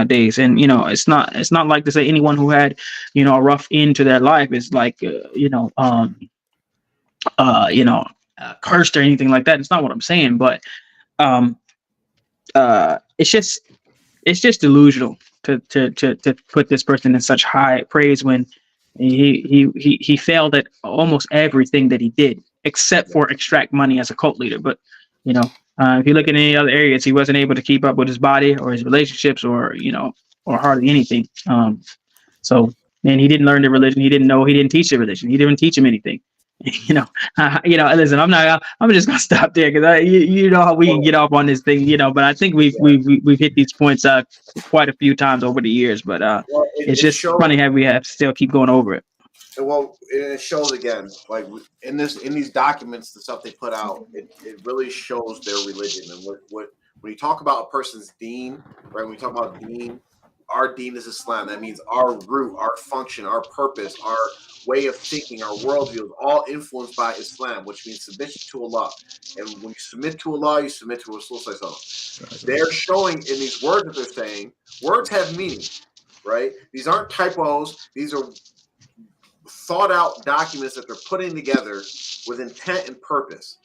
days. And, you know, it's not like to say anyone who had, you know, a rough end to their life is like, cursed or anything like that. It's not what I'm saying, but it's just delusional to put this person in such high praise when he failed at almost everything that he did, except for extract money as a cult leader. But, you know, if you look at any other areas, he wasn't able to keep up with his body or his relationships or, you know, or hardly anything. And he didn't learn the religion. He didn't teach the religion. He didn't teach him anything. Listen, I'm just gonna stop there because you know how we can get off on this thing, you know. But I think we've hit these points quite a few times over the years. But it's just funny how we have to still keep going over it. Well, it shows again, like in these documents, the stuff they put out, it really shows their religion and what when you talk about a person's deen, right? When we talk about deen, our deen is Islam. That means our root, our function, our purpose, our way of thinking, our worldview is all influenced by Islam, which means submission to Allah. And when you submit to Allah, you submit to Rasulullah. They're showing in these words that they're saying, words have meaning, right? These aren't typos. These are thought out documents that they're putting together with intent and purpose.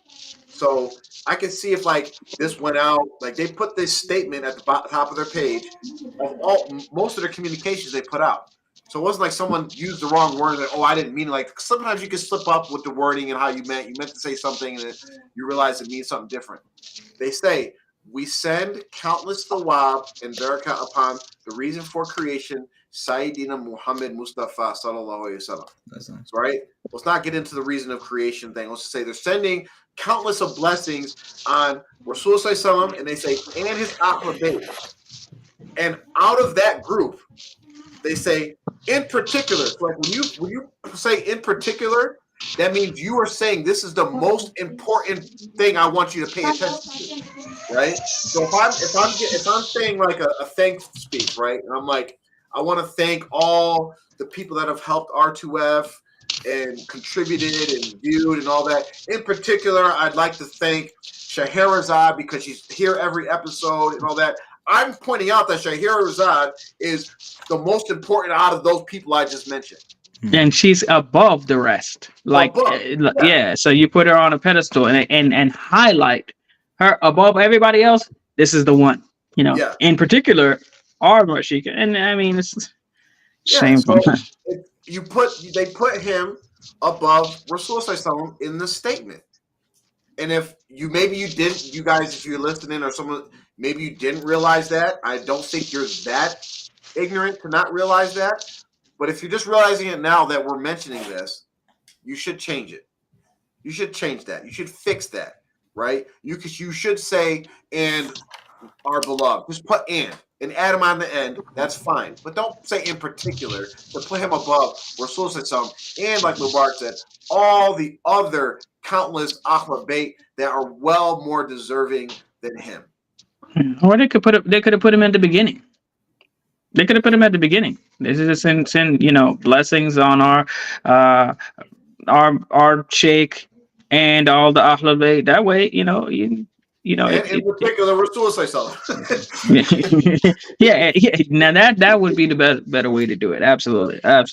So I can see if like this went out, like they put this statement at the top of their page of most of their communications they put out. So it wasn't like someone used the wrong word and I didn't mean it. Like sometimes you can slip up with the wording and how you meant to say something and you realize it means something different. They say, we send countless thawab and barakah upon the reason for creation, Sayyidina Muhammad Mustafa sallallahu alaihi wasallam. That's nice. Right? Let's not get into the reason of creation thing. Let's just say they're sending countless of blessings on Rasul sallallahu alaihi wasallam, and they say, and his Ahlul Bayt. And out of that group, they say, in particular, so like when you say in particular, that means you are saying this is the most important thing I want you to pay attention to, right? So if I'm saying like a thanks speech, right, and I'm like, I want to thank all the people that have helped R2F and contributed and viewed and all that. In particular, I'd like to thank Shahrazad because she's here every episode and all that. I'm pointing out that Shahira Razad is the most important out of those people I just mentioned. And she's above the rest. Like, yeah. So you put her on a pedestal and highlight her above everybody else. This is the one, you know. Yeah. In particular, our Rashika. And I mean, it's shameful. So they put him above Rasul Sallallahu in the statement. And if you didn't, you guys, if you're listening or someone, maybe you didn't realize that. I don't think you're that ignorant to not realize that. But if you're just realizing it now that we're mentioning this, you should change it. You should change that. You should fix that, right? You should say, and our beloved. Just put and add him on the end. That's fine. But don't say in particular to put him above Rasul Sallallahu and like Mubarak said, all the other countless Ahlul Bayt that are well more deserving than him. Or they could have put him at the beginning. They could have put him at the beginning. This is a send blessings on our sheikh and all the Ahlul Bayt. That way, And in particular, Rasul Sallallahu. yeah. Now that would be the better way to do it. Absolutely. All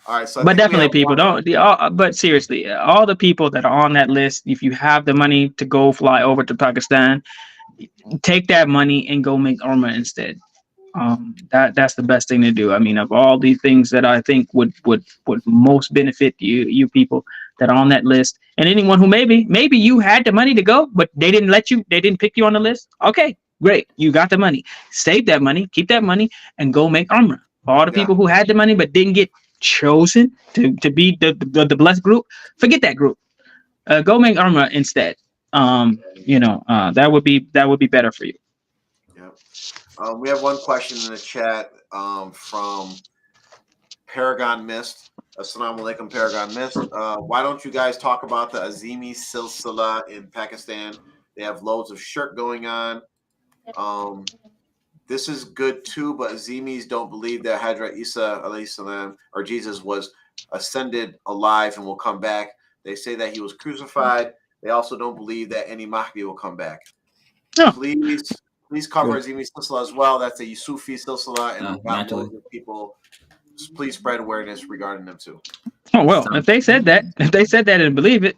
right, so but definitely people don't. But seriously, all the people that are on that list, if you have the money to go fly over to Pakistan, take that money and go make Umrah instead. That's the best thing to do. I mean, of all these things that I think would most benefit you people that are on that list, and anyone who maybe you had the money to go, but they didn't pick you on the list. Okay, great, you got the money. Save that money, keep that money, and go make Umrah. All the people who had the money but didn't get chosen to be the blessed group, forget that group. Go make Umrah instead. That would be better for you. Yeah. We have one question in the chat from Paragon Mist. Assalamu alaikum, Paragon Mist. Why don't you guys talk about the Azimi Silsila in Pakistan? They have loads of shirk going on. This is good too, but Azimis don't believe that Hadrat Isa alayhi salam or Jesus was ascended alive and will come back. They say that he was crucified. They also don't believe that any Mahdi will come back. No. Please cover Azimi Silsila as well. That's a Yusufi Silsila, and we've got loads of people. Please spread awareness regarding them too. Oh well, if they said that and believe it,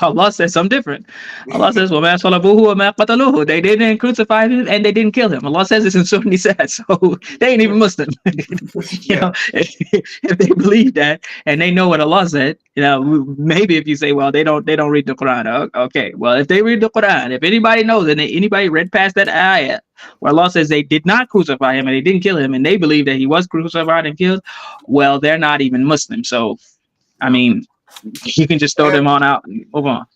Allah says something different. Allah says, "Wa ma salabuhu wa ma qataluhu." They didn't crucify him and they didn't kill him. Allah says this in Surah Nisa, so they ain't even Muslim. If they believe that and they know what Allah said, maybe if you say, well, they don't read the Quran. Okay, well, if they read the Quran, if anybody knows and anybody read past that ayah where Allah says they did not crucify him and they didn't kill him, and they believe that he was crucified and killed, well, they're not even Muslim. So I mean, you can just throw them on out and move on.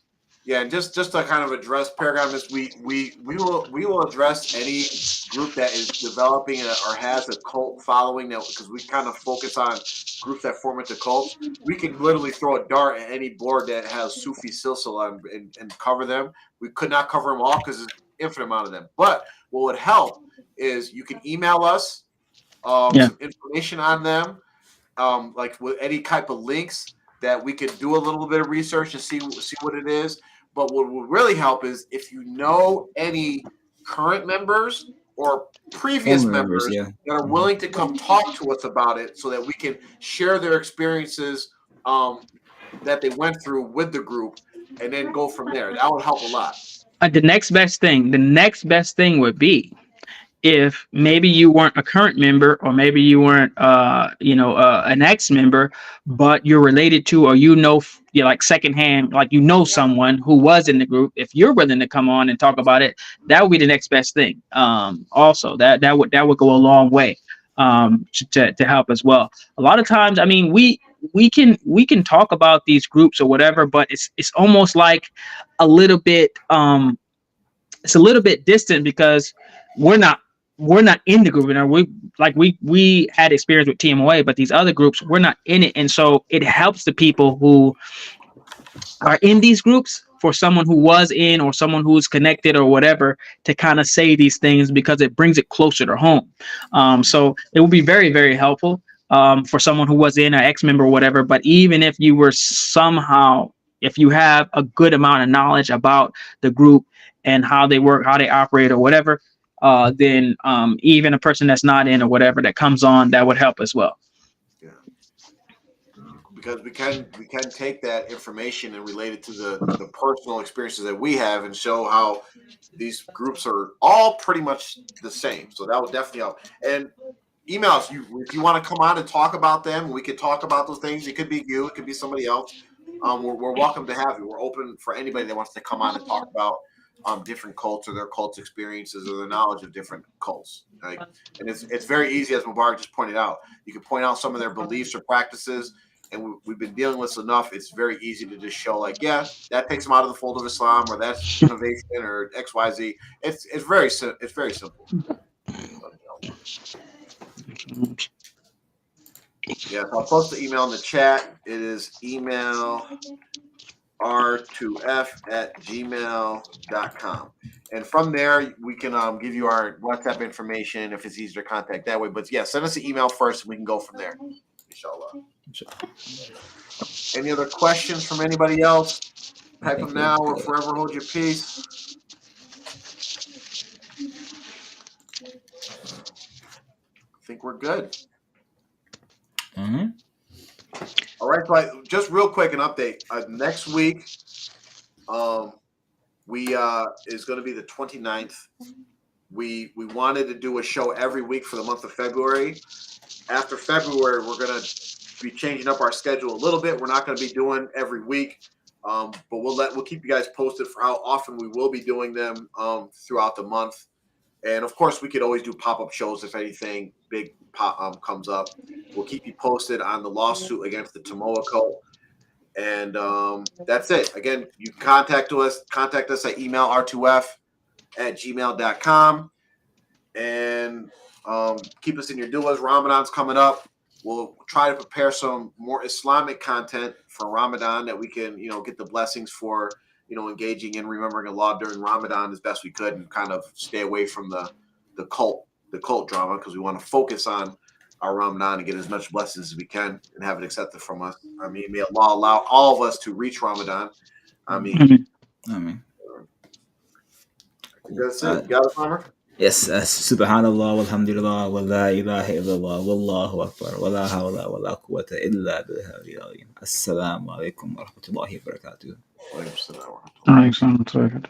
Yeah, and just to kind of address Paragon, we will address any group that is developing or has a cult following, that because we kind of focus on groups that form into cults. We can literally throw a dart at any board that has Sufi Silsila and cover them. We could not cover them all because there's an infinite amount of them. But what would help is you can email us some information on them. Like with any type of links that we could do a little bit of research and see what it is. But what would really help is if you know any current members or previous members that are willing to come talk to us about it, so that we can share their experiences that they went through with the group, and then go from there. That would help a lot. The next best thing would be if maybe you weren't a current member, or maybe you weren't, an ex-member, but you're related to, or like secondhand, like someone who was in the group. If you're willing to come on and talk about it, that would be the next best thing. Also, that would go a long way to help as well. A lot of times, I mean, we can talk about these groups or whatever, but it's almost like a little bit it's a little bit distant because we're not in the group. We had experience with TMOA, but these other groups, we're not in it. And so it helps the people who are in these groups, for someone who was in or someone who's connected or whatever, to kind of say these things, because it brings it closer to home. So it would be very, very helpful for someone who was in, an ex-member or whatever. But even if you were if you have a good amount of knowledge about the group and how they work, how they operate or whatever, then even a person that's not in or whatever that comes on, that would help as well. Yeah. Because we can take that information and relate it to the personal experiences that we have and show how these groups are all pretty much the same. So that would definitely help. And emails, if you want to come on and talk about them, we could talk about those things. It could be you, it could be somebody else. We're welcome to have you. We're open for anybody that wants to come on and talk about different cults or their cult experiences or their knowledge of different cults. Right? And it's very easy, as Mubarak just pointed out. You can point out some of their beliefs or practices, and we've been dealing with enough. It's very easy to just show, like, yeah, that takes them out of the fold of Islam, or that's innovation, or XYZ. It's very simple. Yeah, so I'll post the email in the chat. It is email r2f@gmail.com. And from there, we can give you our WhatsApp information if it's easier to contact that way. But yeah, send us an email first and we can go from there. Inshallah. Any other questions from anybody else? Type them now or forever hold your peace. I think we're good. Mm-hmm. All right, so just real quick, an update. Next week, we is going to be the 29th. We wanted to do a show every week for the month of February. After February, we're going to be changing up our schedule a little bit. We're not going to be doing every week, but we'll keep you guys posted for how often we will be doing them throughout the month. And of course, we could always do pop-up shows if anything big comes up. We'll keep you posted on the lawsuit against the Tamoa cult. And that's it. Again, you can contact us at email r2f@gmail.com. And keep us in your duas. Ramadan's coming up. We'll try to prepare some more Islamic content for Ramadan that we can, get the blessings for, engaging in remembering Allah during Ramadan as best we could, and kind of stay away from the cult drama, because we want to focus on our Ramadan and get as much blessings as we can and have it accepted from us. I mean, may Allah allow all of us to reach Ramadan. I mean, that's it. You got it, Farmer? Yes, subhanallah, walhamdulillah, wa la ilaha illallah, wallahu akbar, wa la hawla wa la quwwata illa billah. Assalamu alaikum wa rahmatullahi wa barakatuh. Wa alaikum assalam wa rahmatullahi. All right, sounds good.